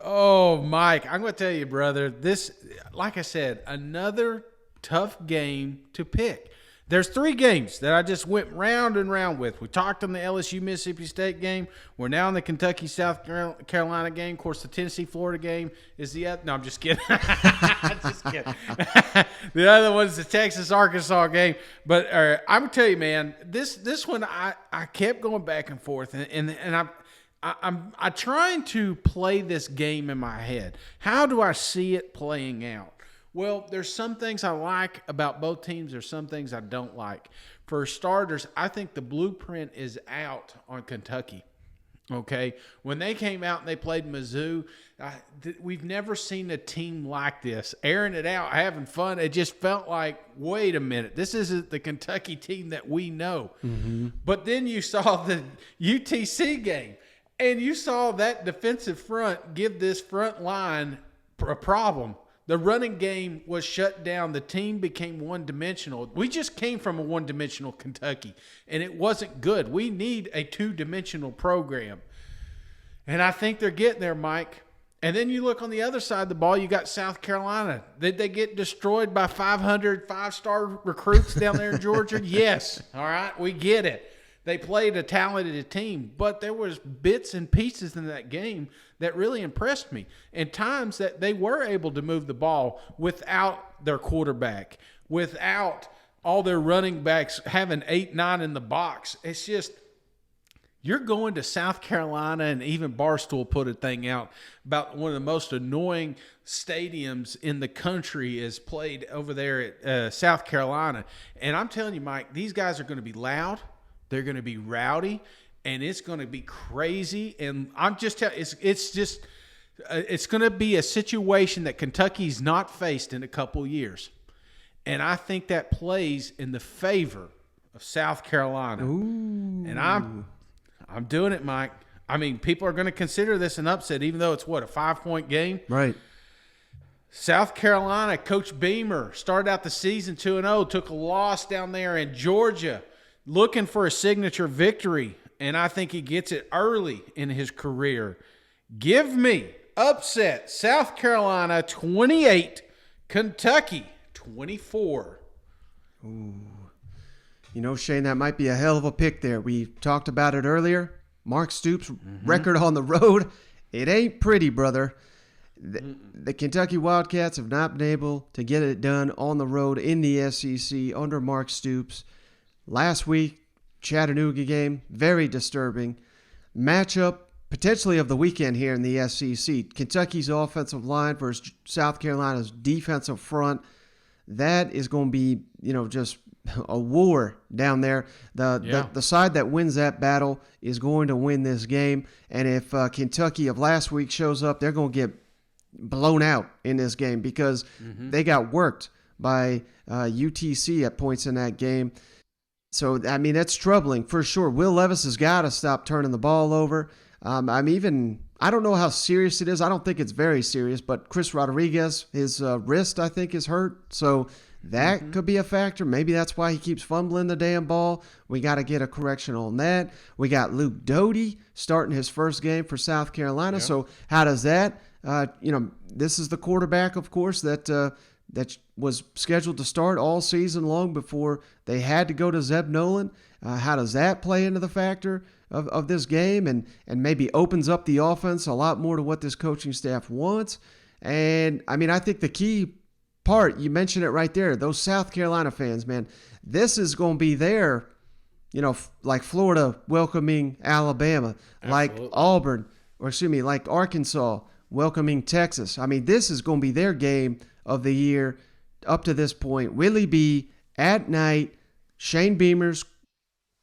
Oh, Mike, I'm going to tell you, brother, this, like I said, another tough game to pick. There's 3 games that I just went round and round with. We talked on the LSU-Mississippi State game. We're now in the Kentucky-South Carolina game. Of course, the Tennessee-Florida game is the other. No, I'm just kidding. Just kidding. The other one's the Texas-Arkansas game. But I'm going to tell you, man, this one I kept going back and forth, and I'm trying to play this game in my head. How do I see it playing out? Well, there's some things I like about both teams. There's some things I don't like. For starters, I think the blueprint is out on Kentucky. Okay? When they came out and they played Mizzou, we've never seen a team like this. Airing it out, having fun. It just felt like, wait a minute, this isn't the Kentucky team that we know. Mm-hmm. But then you saw the UTC game, and you saw that defensive front give this front line a problem. The running game was shut down. The team became one-dimensional. We just came from a one-dimensional Kentucky, and it wasn't good. We need a two-dimensional program. And I think they're getting there, Mike. And then you look on the other side of the ball, you got South Carolina. Did they get destroyed by 500 five-star recruits down there in Georgia? Yes. All right, we get it. They played a talented team, but there was bits and pieces in that game that really impressed me. And times that they were able to move the ball without their quarterback, without all their running backs having 8-9 in the box. It's just, you're going to South Carolina, and even Barstool put a thing out about one of the most annoying stadiums in the country is played over there at South Carolina. And I'm telling you, Mike, these guys are going to be loud. They're going to be rowdy, and it's going to be crazy. And I'm just telling you, it's going to be a situation that Kentucky's not faced in a couple years. And I think that plays in the favor of South Carolina. Ooh. And I'm doing it, Mike. I mean, people are going to consider this an upset, even though it's, a 5-point game? Right. South Carolina, Coach Beamer started out the season 2-0, took a loss down there in Georgia, looking for a signature victory, and I think he gets it early in his career. Give me upset South Carolina 28, Kentucky 24. Ooh. You know, Shane, that might be a hell of a pick there. We talked about it earlier. Mark Stoops' record on the road. It ain't pretty, brother. The Kentucky Wildcats have not been able to get it done on the road in the SEC under Mark Stoops. Last week, Chattanooga game, very disturbing. Matchup potentially of the weekend here in the SEC. Kentucky's offensive line versus South Carolina's defensive front. That is going to be, just a war down there. The side that wins that battle is going to win this game. And if Kentucky of last week shows up, they're going to get blown out in this game because they got worked by UTC at points in that game. So, I mean, that's troubling for sure. Will Levis has got to stop turning the ball over. I don't know how serious it is. I don't think it's very serious, but Chris Rodriguez, his wrist, I think, is hurt. So that could be a factor. Maybe that's why he keeps fumbling the damn ball. We got to get a correction on that. We got Luke Doty starting his first game for South Carolina. Yeah. So how does that, this is the quarterback, of course, that was scheduled to start all season long before they had to go to Zeb Nolan. How does that play into the factor of this game and maybe opens up the offense a lot more to what this coaching staff wants? And, I think the key part, you mentioned it right there, those South Carolina fans, man, this is going to be their, like Florida welcoming Alabama, Absolutely. Like Auburn, like Arkansas welcoming Texas. This is going to be their game of the year up to this point. Willie B at night, Shane Beamers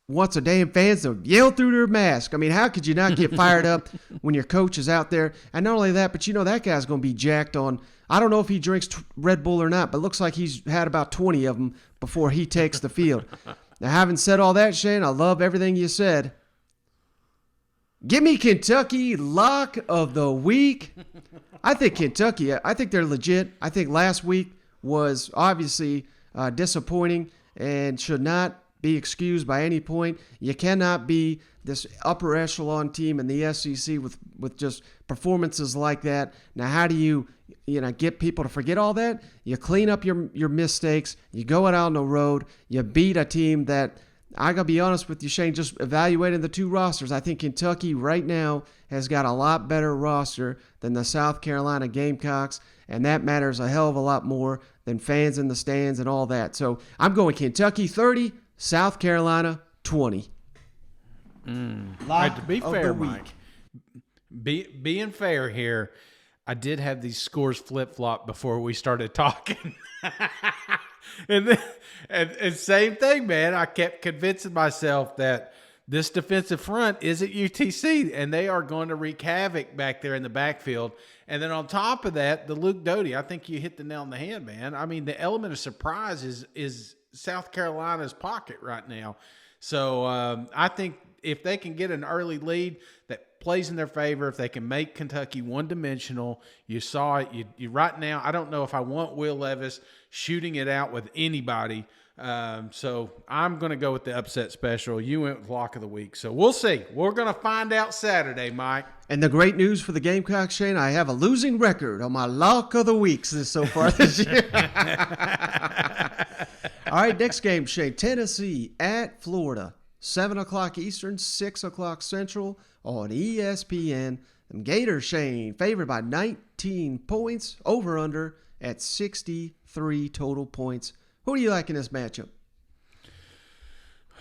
wants the damn fans to yell through their mask. How could you not get fired up when your coach is out there? And not only that, but that guy's going to be jacked on. I don't know if he drinks Red Bull or not, but it looks like he's had about 20 of them before he takes the field. Now, having said all that, Shane, I love everything you said. Give me Kentucky lock of the week. I think Kentucky, I think they're legit. I think last week was obviously disappointing and should not be excused by any point. You cannot be this upper echelon team in the SEC with just performances like that. Now, how do you get people to forget all that? You clean up your mistakes. You go out on the road. You beat a team that, I got to be honest with you, Shane, just evaluating the two rosters, I think Kentucky right now has got a lot better roster than the South Carolina Gamecocks, and that matters a hell of a lot more than fans in the stands and all that. So I'm going Kentucky 30, South Carolina 20. Right, to be fair, Mike, being fair here, I did have these scores flip-flop before we started talking. And same thing, man. I kept convincing myself that this defensive front is at UTC, and they are going to wreak havoc back there in the backfield. And then on top of that, the Luke Doty, I think you hit the nail on the head, man. I mean, the element of surprise is South Carolina's pocket right now. So I think if they can get an early lead that plays in their favor, if they can make Kentucky one-dimensional, you saw it. You right now, I don't know if I want Will Levis shooting it out with anybody. So I'm going to go with the upset special. You went with lock of the week. So we'll see. We're going to find out Saturday, Mike. And the great news for the Gamecocks, Shane, I have a losing record on my lock of the weeks so far this year. All right, next game, Shane. Tennessee at Florida. 7 o'clock Eastern, 6 o'clock Central on ESPN. Them Gators, Shane, favored by 19 points, over-under at 63 total points. Who do you like in this matchup?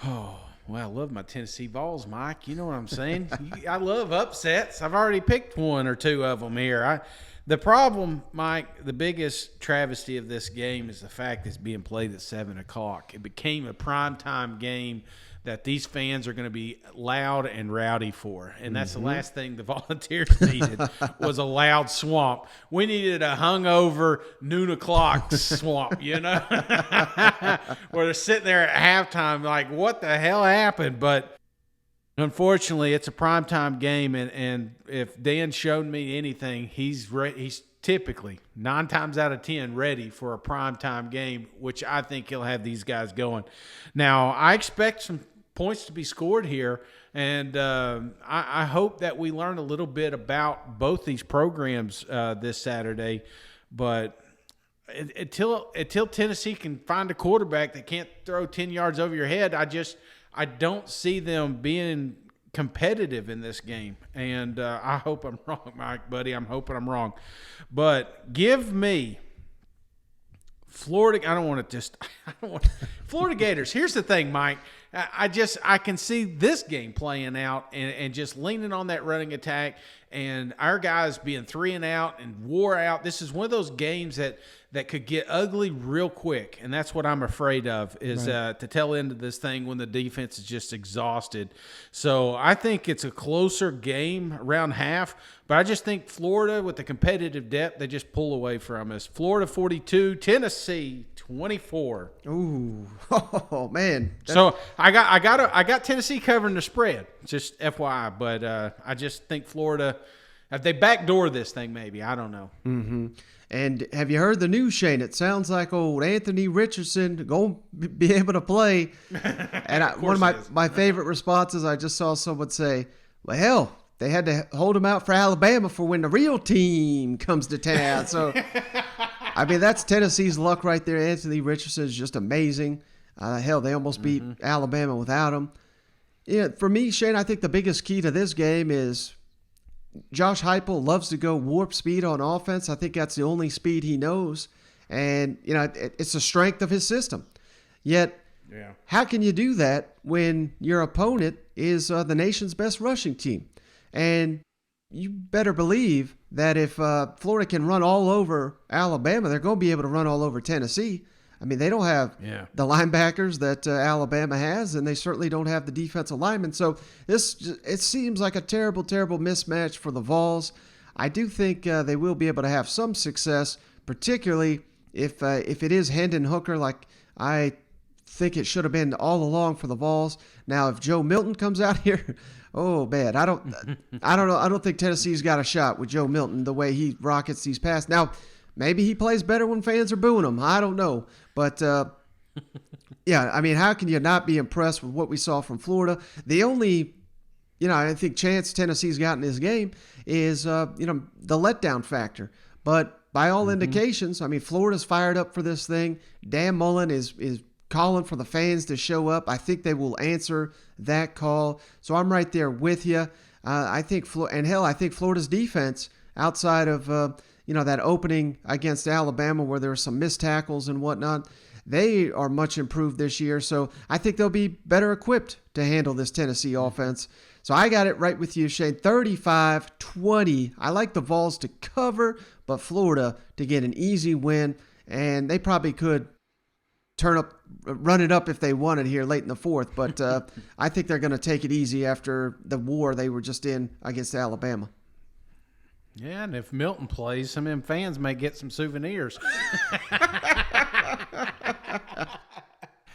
Oh, well, I love my Tennessee Vols, Mike. You know what I'm saying? I love upsets. I've already picked one or two of them here. The problem, Mike, the biggest travesty of this game is the fact it's being played at 7 o'clock. It became a primetime game that these fans are going to be loud and rowdy for. And that's the last thing the Volunteers needed was a loud swamp. We needed a hungover noon o'clock swamp, you know, where they're sitting there at halftime like, what the hell happened? But unfortunately, it's a primetime game, and if Dan showed me anything, he's typically 9 times out of 10 ready for a primetime game, which I think he'll have these guys going. Now, I expect some points to be scored here, and I hope that we learn a little bit about both these programs this Saturday. But until Tennessee can find a quarterback that can't throw 10 yards over your head, I don't see them being competitive in this game. And I hope I'm wrong, Mike, buddy. I'm hoping I'm wrong. But give me Florida. Florida Gators. Here's the thing, Mike. I can see this game playing out and just leaning on that running attack and our guys being 3 and out and wore out. This is one of those games that could get ugly real quick, and that's what I'm afraid of is to tail into this thing when the defense is just exhausted. So I think it's a closer game around half, but I just think Florida, with the competitive depth, they just pull away from us. Florida 42, Tennessee 24. Ooh, oh man! So I got Tennessee covering the spread. Just FYI, but I just think Florida, if they backdoor this thing, maybe, I don't know. Mm-hmm. And have you heard the news, Shane? It sounds like old Anthony Richardson going to be able to play. And one of my favorite responses, I just saw someone say, well, hell, they had to hold him out for Alabama for when the real team comes to town. So, I mean, that's Tennessee's luck right there. Anthony Richardson is just amazing. Hell, they almost beat Alabama without him. Yeah, for me, Shane, I think the biggest key to this game is Josh Heupel loves to go warp speed on offense. I think that's the only speed he knows. And, it's the strength of his system. Yet, how can you do that when your opponent is the nation's best rushing team? And you better believe that if Florida can run all over Alabama, they're going to be able to run all over Tennessee. I mean, they don't have the linebackers that Alabama has, and they certainly don't have the defensive linemen. So it seems like a terrible, terrible mismatch for the Vols. I do think they will be able to have some success, particularly if it is Hendon Hooker, like I think it should have been all along for the Vols. Now, if Joe Milton comes out here, oh man, I don't know. I don't think Tennessee's got a shot with Joe Milton the way he rockets these passes. Now, maybe he plays better when fans are booing him. I don't know, but yeah, I mean, how can you not be impressed with what we saw from Florida? The only, I think chance Tennessee's got in this game is the letdown factor, but. By all indications, I mean, Florida's fired up for this thing. Dan Mullen is calling for the fans to show up. I think they will answer that call. So I'm right there with you. I think Florida's defense, outside of that opening against Alabama where there were some missed tackles and whatnot, they are much improved this year. So I think they'll be better equipped to handle this Tennessee offense. So I got it right with you, Shane. 35-20. I like the Vols to cover, but Florida to get an easy win. And they probably could run it up if they wanted here late in the fourth. But I think they're going to take it easy after the war they were just in against Alabama. Yeah, and if Milton plays, some of them fans may get some souvenirs.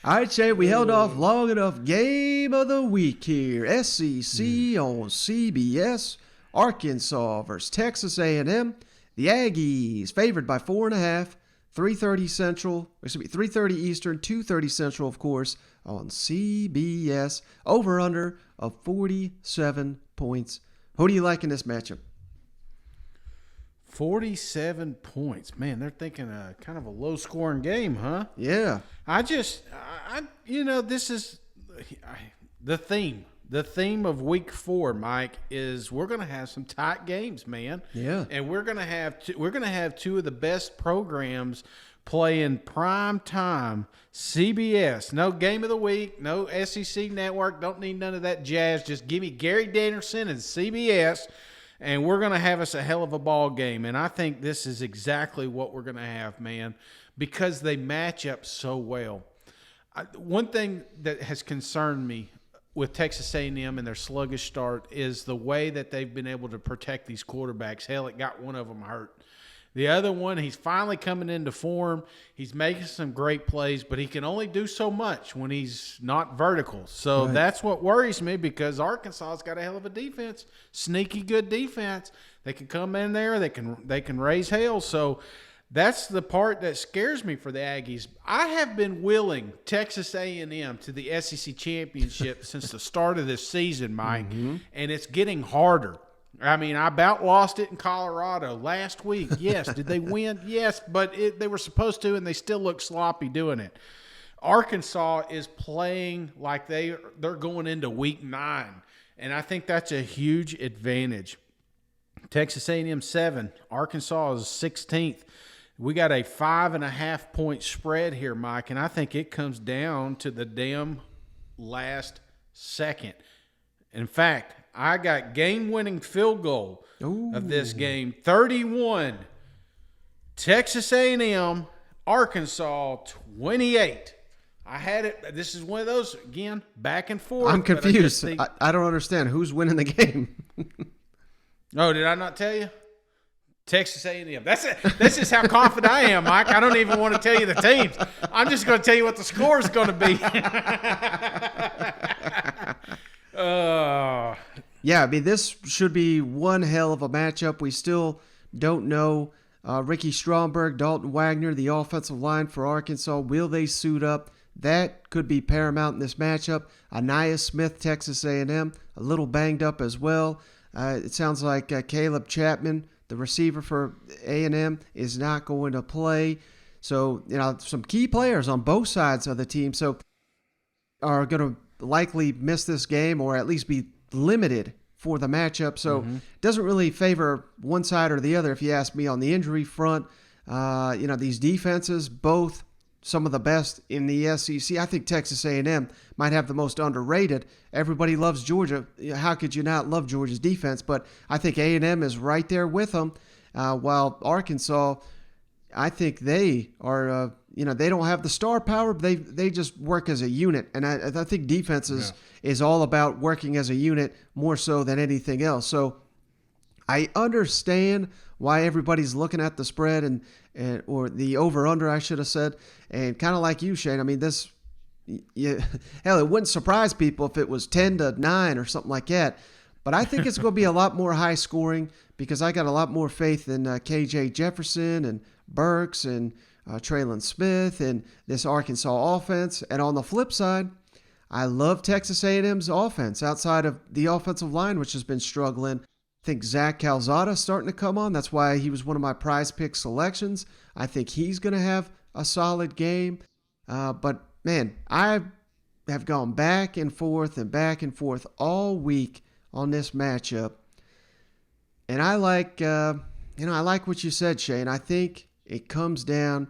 All right, Shay, we held off long enough. Game of the week here. SEC on CBS. Arkansas versus Texas A&M. The Aggies favored by 4.5. 3:30 Central. 3:30 Eastern. 2:30 Central, of course, on CBS. Over under of 47 points. Who do you like in this matchup? 47 points. Man, they're thinking kind of a low-scoring game, huh? Yeah. This is the theme. The theme of week 4, Mike, is we're going to have some tight games, man. Yeah. And we're going to have two of the best programs playing prime time. CBS, no game of the week, no SEC network. Don't need none of that jazz. Just give me Gary Danielson and CBS. And we're going to have us a hell of a ball game. And I think this is exactly what we're going to have, man, because they match up so well. One thing that has concerned me with Texas A&M and their sluggish start is the way that they've been able to protect these quarterbacks. Hell, it got one of them hurt. The other one, he's finally coming into form. He's making some great plays, but he can only do so much when he's not vertical. So That's what worries me, because Arkansas's got a hell of a defense, sneaky good defense. They can come in there, they can raise hell. So that's the part that scares me for the Aggies. I have been willing Texas A&M to the SEC championship since the start of this season, Mike, and it's getting harder. I mean, I about lost it in Colorado last week. Yes. Did they win? Yes, but they were supposed to, and they still look sloppy doing it. Arkansas is playing like they're going into week 9, and I think that's a huge advantage. Texas A&M 7, Arkansas is 16th. We got a 5.5 point spread here, Mike, and I think it comes down to the damn last second. In fact, I got game-winning field goal of this game, 31. Texas A&M, Arkansas, 28. I had it. This is one of those, again, back and forth. I'm confused. I don't understand. Who's winning the game? Oh, did I not tell you? Texas A&M. That's it. This is how confident I am, Mike. I don't even want to tell you the teams. I'm just going to tell you what the score is going to be. Yeah, I mean, this should be one hell of a matchup. We still don't know. Ricky Stromberg, Dalton Wagner, the offensive line for Arkansas, will they suit up? That could be paramount in this matchup. Anaya Smith, Texas A&M, a little banged up as well. It sounds like Caleb Chapman, the receiver for A&M, is not going to play. So, some key players on both sides of the team are going to likely miss this game, or at least be limited for the matchup. So it doesn't really favor one side or the other, if you ask me, on the injury front. These defenses, both some of the best in the SEC. I think Texas A&M might have the most underrated. Everybody loves Georgia. How could you not love Georgia's defense? But I think A&M is right there with them, while Arkansas, I think they are, they don't have the star power, but they just work as a unit. And I think defense is all about working as a unit more so than anything else. So I understand why everybody's looking at the spread or the over-under, I should have said. And kind of like you, Shane, I mean, this, hell, it wouldn't surprise people if it was 10-9 or something like that. But I think it's going to be a lot more high scoring because I got a lot more faith in KJ Jefferson and Burks and Traylon Smith and this Arkansas offense. And on the flip side, I love Texas A&M's offense outside of the offensive line, which has been struggling. I think Zach Calzada's starting to come on. That's why he was one of my prize pick selections. I think he's going to have a solid game. But, man, I have gone back and forth all week on this matchup. And I like, I like what you said, Shane. I think it comes down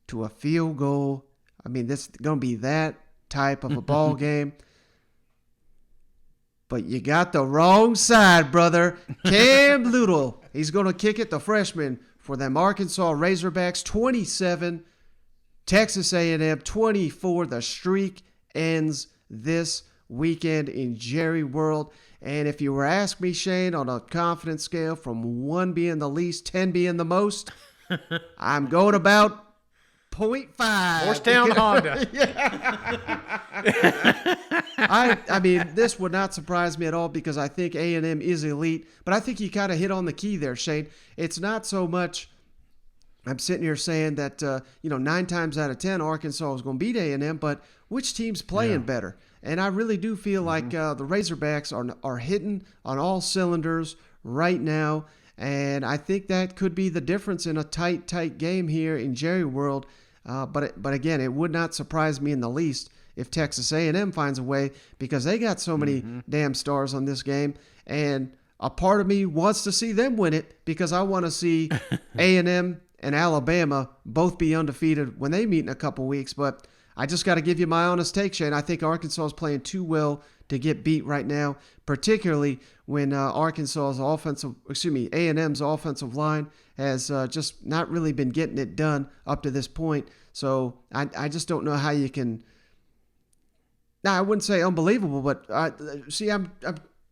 to a field goal. I mean, this is going to be that type of a ball game. But you got the wrong side, brother. Cam Little. He's going to kick it, the freshman, for them Arkansas Razorbacks. 27, Texas A&M 24. The streak ends this weekend in Jerry World. And if you were asking me, Shane, on a confidence scale from 1 being the least, 10 being the most, I'm going about 0.5. Morristown Honda. I mean, this would not surprise me at all because I think A&M is elite. But I think you kind of hit on the key there, Shane. It's not so much I'm sitting here saying that, 9 times out of 10, Arkansas is going to beat A&M, but which team's playing better? And I really do feel like the Razorbacks are hitting on all cylinders right now. And I think that could be the difference in a tight game here in Jerry World. But again, it would not surprise me in the least if Texas A&M finds a way because they got so many damn stars on this game. And a part of me wants to see them win it because I want to see A&M and Alabama both be undefeated when they meet in a couple weeks. But I just got to give you my honest take, Shane. I think Arkansas is playing too well to get beat right now, particularly when A&M's offensive line has just not really been getting it done up to this point. So I just don't know how you can. Now I wouldn't say unbelievable, but I'm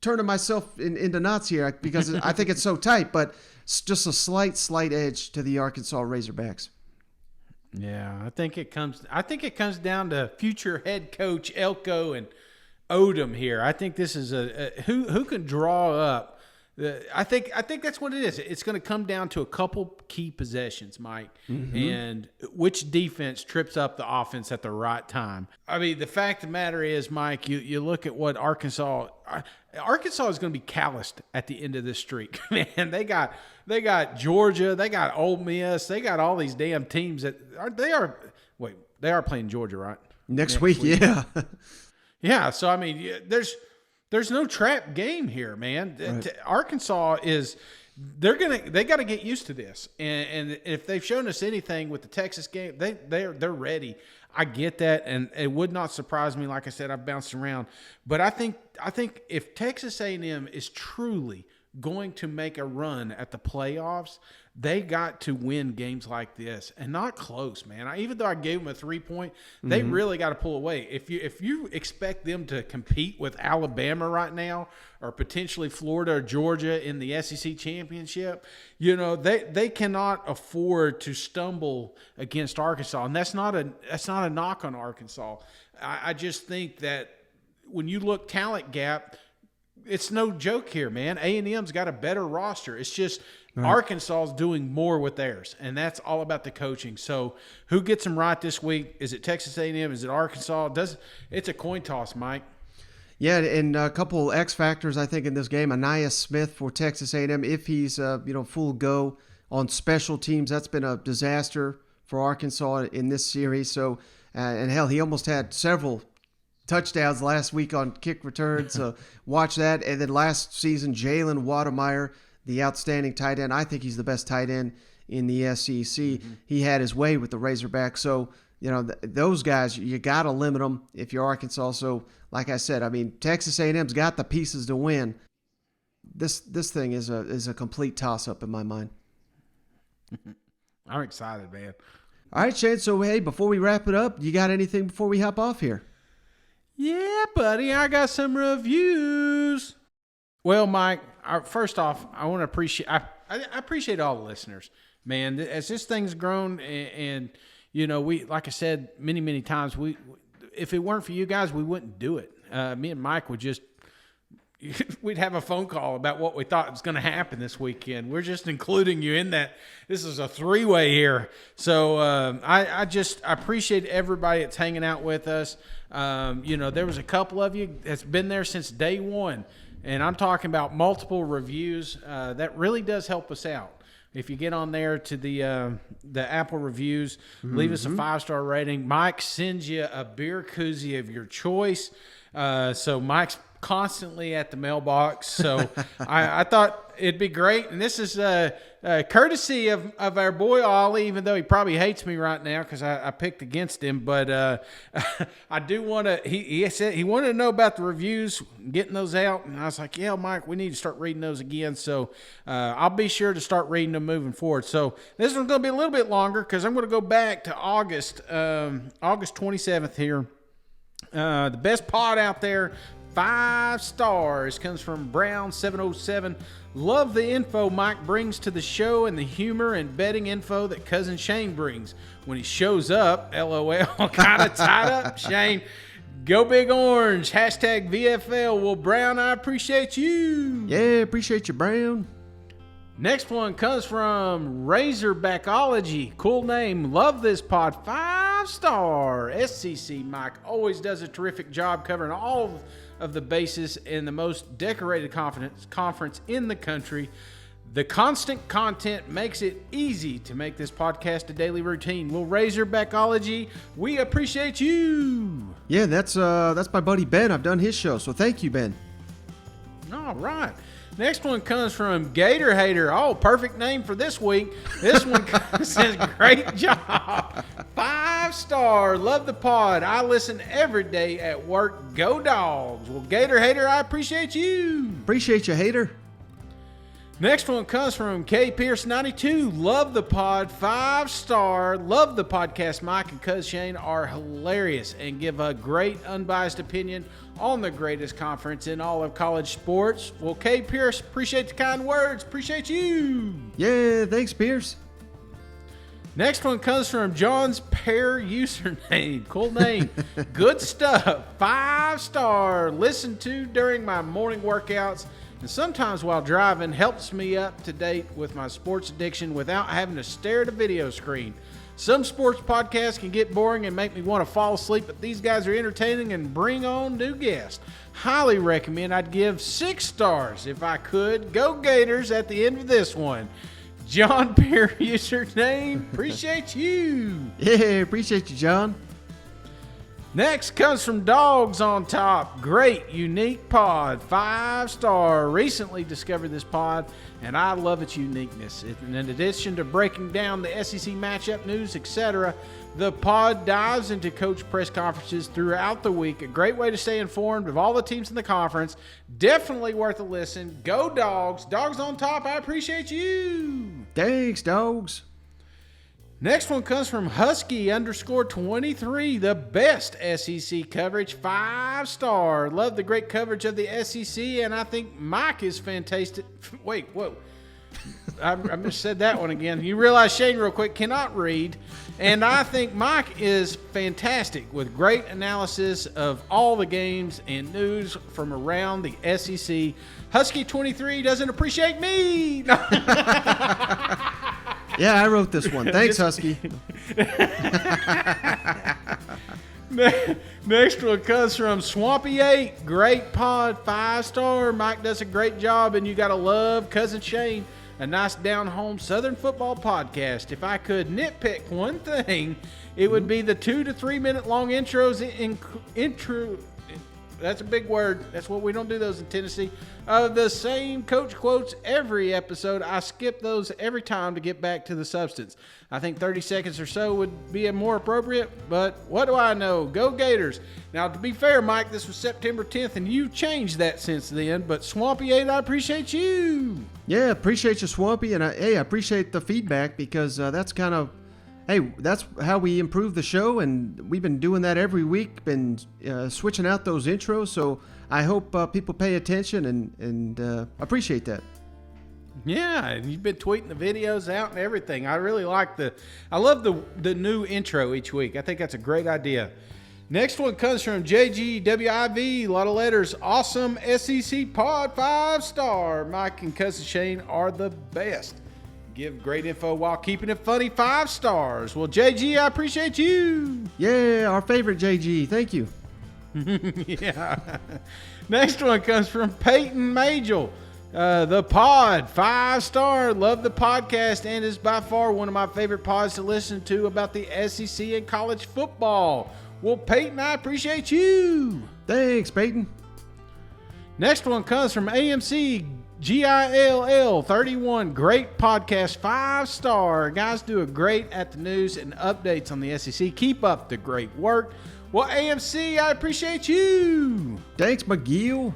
turning myself into knots here because I think it's so tight. But it's just a slight edge to the Arkansas Razorbacks. Yeah, I think it comes down to future head coach Elko and Odom here. I think this is who can draw up. I think that's what it is. It's going to come down to a couple key possessions, Mike, and which defense trips up the offense at the right time. I mean, the fact of the matter is, Mike, you look at what Arkansas is going to be calloused at the end of this streak. Man, they got Georgia, they got Ole Miss, they got all these damn teams they are playing Georgia, right? Next week, yeah. Yeah, so I mean, there's no trap game here, man. Right. Arkansas they got to get used to this, and if they've shown us anything with the Texas game, they're ready. I get that, and it would not surprise me. Like I said, I've bounced around, but I think if Texas A&M is truly going to make a run at the playoffs, they got to win games like this and not close, man. Even though I gave them a 3-point, they really got to pull away. If you expect them to compete with Alabama right now or potentially Florida or Georgia in the SEC championship, they cannot afford to stumble against Arkansas, and that's not a knock on Arkansas. I just think that when you look talent gap, it's no joke here, man. A&M's got a better roster. It's just Arkansas is doing more with theirs, and that's all about the coaching. So who gets them right this week? Is it Texas A&M? Is it Arkansas? It's a coin toss, Mike. Yeah, and a couple X factors I think in this game. Anaya Smith for Texas A&M, if he's full go on special teams, that's been a disaster for Arkansas in this series. So and hell, he almost had several touchdowns last week on kick returns. So watch that. And then last season, Jalen Wademeyer, the outstanding tight end. I think he's the best tight end in the SEC. He had his way with the Razorbacks. So, those guys, you got to limit them if you're Arkansas. So, like I said, I mean, Texas A&M's got the pieces to win. This thing is a complete toss-up in my mind. I'm excited, man. All right, Shane. So, hey, before we wrap it up, you got anything before we hop off here? Yeah, buddy, I got some reviews. Well, Mike, first off, I want to appreciate I appreciate all the listeners, man. As this thing's grown, and we, like I said many times, if it weren't for you guys, we wouldn't do it. Me and Mike would just we'd have a phone call about what we thought was going to happen this weekend. We're just including you in that. This is a three-way here. So I appreciate everybody that's hanging out with us. There was a couple of you that's been there since day one, and I'm talking about multiple reviews. That really does help us out. If you get on there to the Apple reviews, leave us a 5-star rating. Mike sends you a beer koozie of your choice. So Mike's constantly at the mailbox. So I thought it'd be great. And this is courtesy of our boy Ollie, even though he probably hates me right now because I picked against him. But I do want to, he said he wanted to know about the reviews, getting those out. And I was like, yeah, Mike, we need to start reading those again. So I'll be sure to start reading them moving forward. So this one's going to be a little bit longer because I'm going to go back to August 27th here. The best pod out there, 5 stars, comes from Brown707. Love the info Mike brings to the show and the humor and betting info that Cousin Shane brings. When he shows up, LOL, kind of tied up, Shane. Go Big Orange, hashtag VFL. Well, Brown, I appreciate you. Yeah, appreciate you, Brown. Next one comes from Razorbackology. Cool name. Love this pod. 5-star. SCC Mike always does a terrific job covering all of the bases in the most decorated conference in the country. The constant content makes it easy to make this podcast a daily routine. Well, Razorbackology, we appreciate you. Yeah, that's my buddy Ben. I've done his show, so thank you, Ben. All right. Next one comes from Gator Hater. Oh, perfect name for this week. This one says, great job. 5-star. Love the pod. I listen every day at work. Go Dogs. Well, Gator Hater, I appreciate you. Appreciate you, Hater. Next one comes from K Pierce 92. Love the pod. 5-star. Love the podcast. Mike and Cuz Shane are hilarious and give a great unbiased opinion on the greatest conference in all of college sports. Well, K Pierce, appreciate the kind words. Appreciate you. Yeah, thanks, Pierce. Next one comes from John's Pair username. Cool name. Good stuff. 5-star. Listen to during my morning workouts and sometimes while driving. Helps me up to date with my sports addiction without having to stare at a video screen. Some sports podcasts can get boring and make me want to fall asleep, but these guys are entertaining and bring on new guests. Highly recommend. I'd give 6 stars if I could. Go Gators at the end of this one. John Perry username. Appreciate you. Yeah, appreciate you, John. Next comes from Dogs on Top. Great, unique pod. 5-star. Recently discovered this pod, and I love its uniqueness. In addition to breaking down the SEC matchup news, etc., the pod dives into coach press conferences throughout the week. A great way to stay informed of all the teams in the conference. Definitely worth a listen. Go Dogs. Dogs on Top, I appreciate you. Thanks, Dogs. Next one comes from Husky_23, the best SEC coverage, 5-star. Love the great coverage of the SEC, and I think Mike is fantastic. Wait, whoa. I just said that one again. You realize Shane, real quick, cannot read. And I think Mike is fantastic with great analysis of all the games and news from around the SEC. Husky23 doesn't appreciate me. Yeah, I wrote this one. Thanks, Husky. Next one comes from Swampy8. Great pod, 5-star. Mike does a great job, and you got to love Cousin Shane. A nice down-home Southern football podcast. If I could nitpick one thing, it would be the 2 to 3 minute long intros. Intro. That's a big word. That's what we don't do those in Tennessee. The same coach quotes every episode. I skip those every time to get back to the substance. I think 30 seconds or so would be more appropriate, but what do I know? Go Gators. Now, to be fair, Mike, this was September 10th, and you've changed that since then, but Swampy8, I appreciate you. Yeah, appreciate you, Swampy, and I appreciate the feedback because that's kind of, that's how we improve the show, and we've been doing that every week, been switching out those intros, so I hope people pay attention and appreciate that. Yeah, and you've been tweeting the videos out and everything. I really like I love the new intro each week. I think that's a great idea. Next one comes from JGWIV, a lot of letters. Awesome SEC pod, 5-star. Mike and Cousin Shane are the best. Give great info while keeping it funny, 5 stars. Well, JG, I appreciate you. Yeah, our favorite JG. Thank you. Yeah. Next one comes from Peyton Majel. The pod, 5-star. Love the podcast and is by far one of my favorite pods to listen to about the SEC and college football. Well, Peyton, I appreciate you. Thanks, Peyton. Next one comes from AMC GILL 31. Great podcast, 5-star. Guys do a great at the news and updates on the SEC. Keep up the great work. Well, AMC, I appreciate you. Thanks, McGill.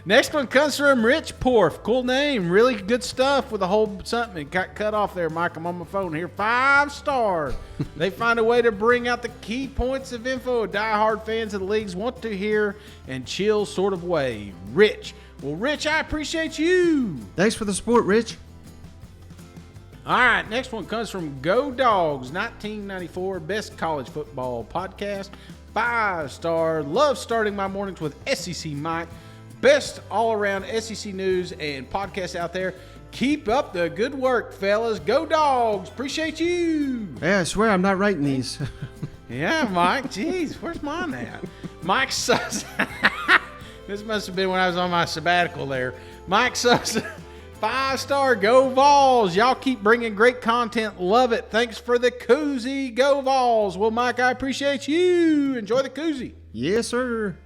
Next one comes from Rich Porf. Cool name. Really good stuff with a whole something. It got cut off there, Mike. I'm on my phone here. 5-star. They find a way to bring out the key points of info diehard fans of the leagues want to hear in chill sort of way. Rich. Well, Rich, I appreciate you. Thanks for the support, Rich. All right, next one comes from Go Dogs 1994, best college football podcast. 5-star. Love starting my mornings with SEC Mike. Best all-around SEC news and podcast out there. Keep up the good work, fellas. Go Dogs. Appreciate you. Yeah, I swear I'm not writing these. Yeah, Mike. Jeez, where's mine at? Mike Sus. This must have been when I was on my sabbatical there. Mike Sus. 5-star. Go Vols. Y'all keep bringing great content. Love it. Thanks for the koozie. Go Vols. Well, Mike, I appreciate you. Enjoy the koozie. Yes, sir.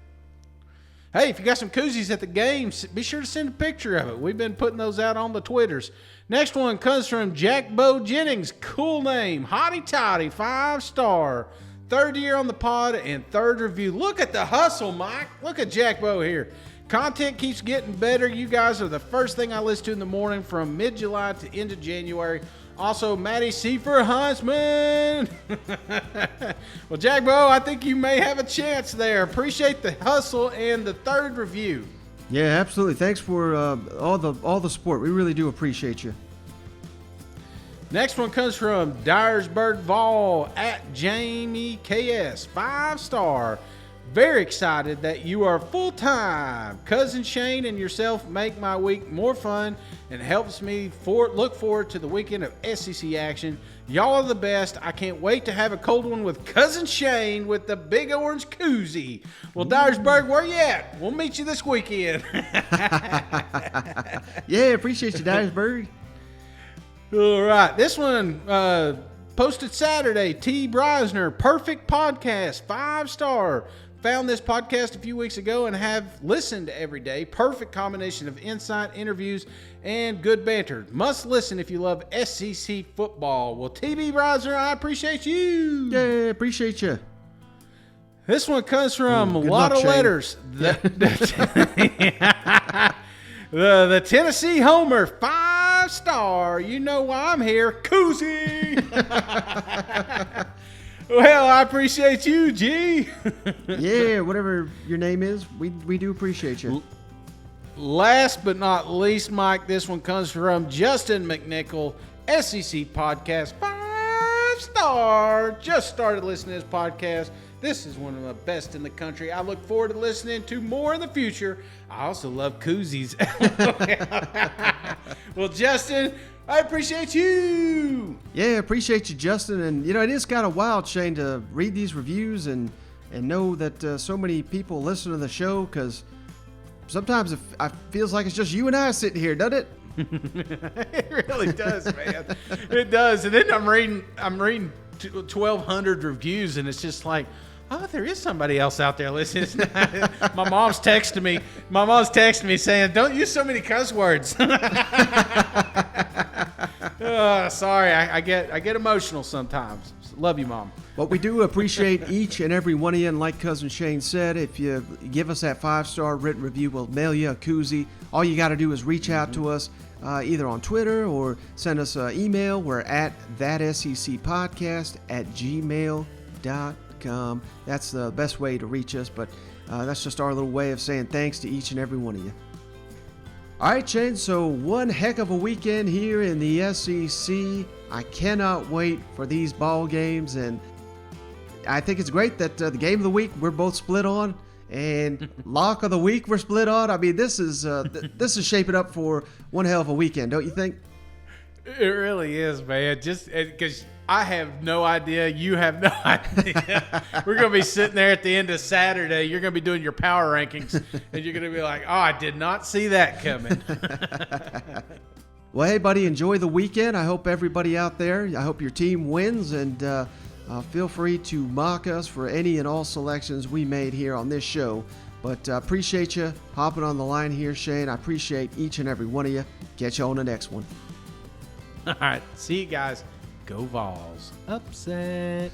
Hey, if you got some koozies at the games, be sure to send a picture of it. We've been putting those out on the Twitters. Next one comes from Jack Bo Jennings. Cool name. Hotty Toddy. 5-star. 3rd year on the pod and 3rd review. Look at the hustle, Mike. Look at Jack Bo here. Content keeps getting better. You guys are the first thing I listen to in the morning from mid-July to end of January. Also, Matty C for Huntsman. Well, Jack Bo, I think you may have a chance there. Appreciate the hustle and the 3rd review. Yeah, absolutely. Thanks for all the support. We really do appreciate you. Next one comes from Dyersburg Vol at Jamie KS. 5-star. Very excited that you are full-time. Cousin Shane and yourself make my week more fun and helps me look forward to the weekend of SEC action. Y'all are the best. I can't wait to have a cold one with Cousin Shane with the big orange koozie. Well, Dyersburg, where you at? We'll meet you this weekend. Yeah, appreciate you, Dyersburg. All right. This one posted Saturday. T. Breisner, perfect podcast, 5-star. Found this podcast a few weeks ago and have listened every day. Perfect combination of insight, interviews, and good banter. Must listen if you love SEC football. Well, TB Breisner, I appreciate you. Yeah, appreciate you. This one comes from a lot of letters. The Tennessee Homer, 5-star. You know why I'm here. Koozie. Well, I appreciate you, G. Yeah, whatever your name is, we do appreciate you. Last but not least, Mike, this one comes from Justin McNichol, SEC Podcast, 5-star. Just started listening to this podcast. This is one of the best in the country. I look forward to listening to more in the future. I also love koozies. Well, Justin, I appreciate you. Yeah, appreciate you, Justin. And, you know, it is kind of wild, Shane, to read these reviews and know that so many people listen to the show, because sometimes it feels like it's just you and I sitting here, doesn't it? It really does, man. It does. And then I'm reading 1,200 reviews, and it's just like, oh, there is somebody else out there listening. My mom's texting me. My mom's texting me saying, "Don't use so many cuss words." Sorry, I get emotional sometimes. Love you, Mom. But we do appreciate each and every one of you. And like Cousin Shane said, if you give us that 5-star written review, we'll mail you a koozie. All you got to do is reach out to us either on Twitter or send us an email. We're at thatsecpodcast@gmail.com. That's the best way to reach us, but that's just our little way of saying thanks to each and every one of you. All right, Shane, so one heck of a weekend here in the SEC. I cannot wait for these ball games, and I think it's great that the game of the week we're both split on, and lock of the week we're split on. I mean, this is shaping up for one hell of a weekend, don't you think? It really is, man. Just because I have no idea, you have no idea. We're going to be sitting there at the end of Saturday. You're going to be doing your power rankings, and you're going to be like, oh, I did not see that coming. Well, hey, buddy, enjoy the weekend. I hope everybody out there, I hope your team wins, and feel free to mock us for any and all selections we made here on this show. But appreciate you hopping on the line here, Shane. I appreciate each and every one of you. Catch you on the next one. All right. See you guys. Go Vols. Upset.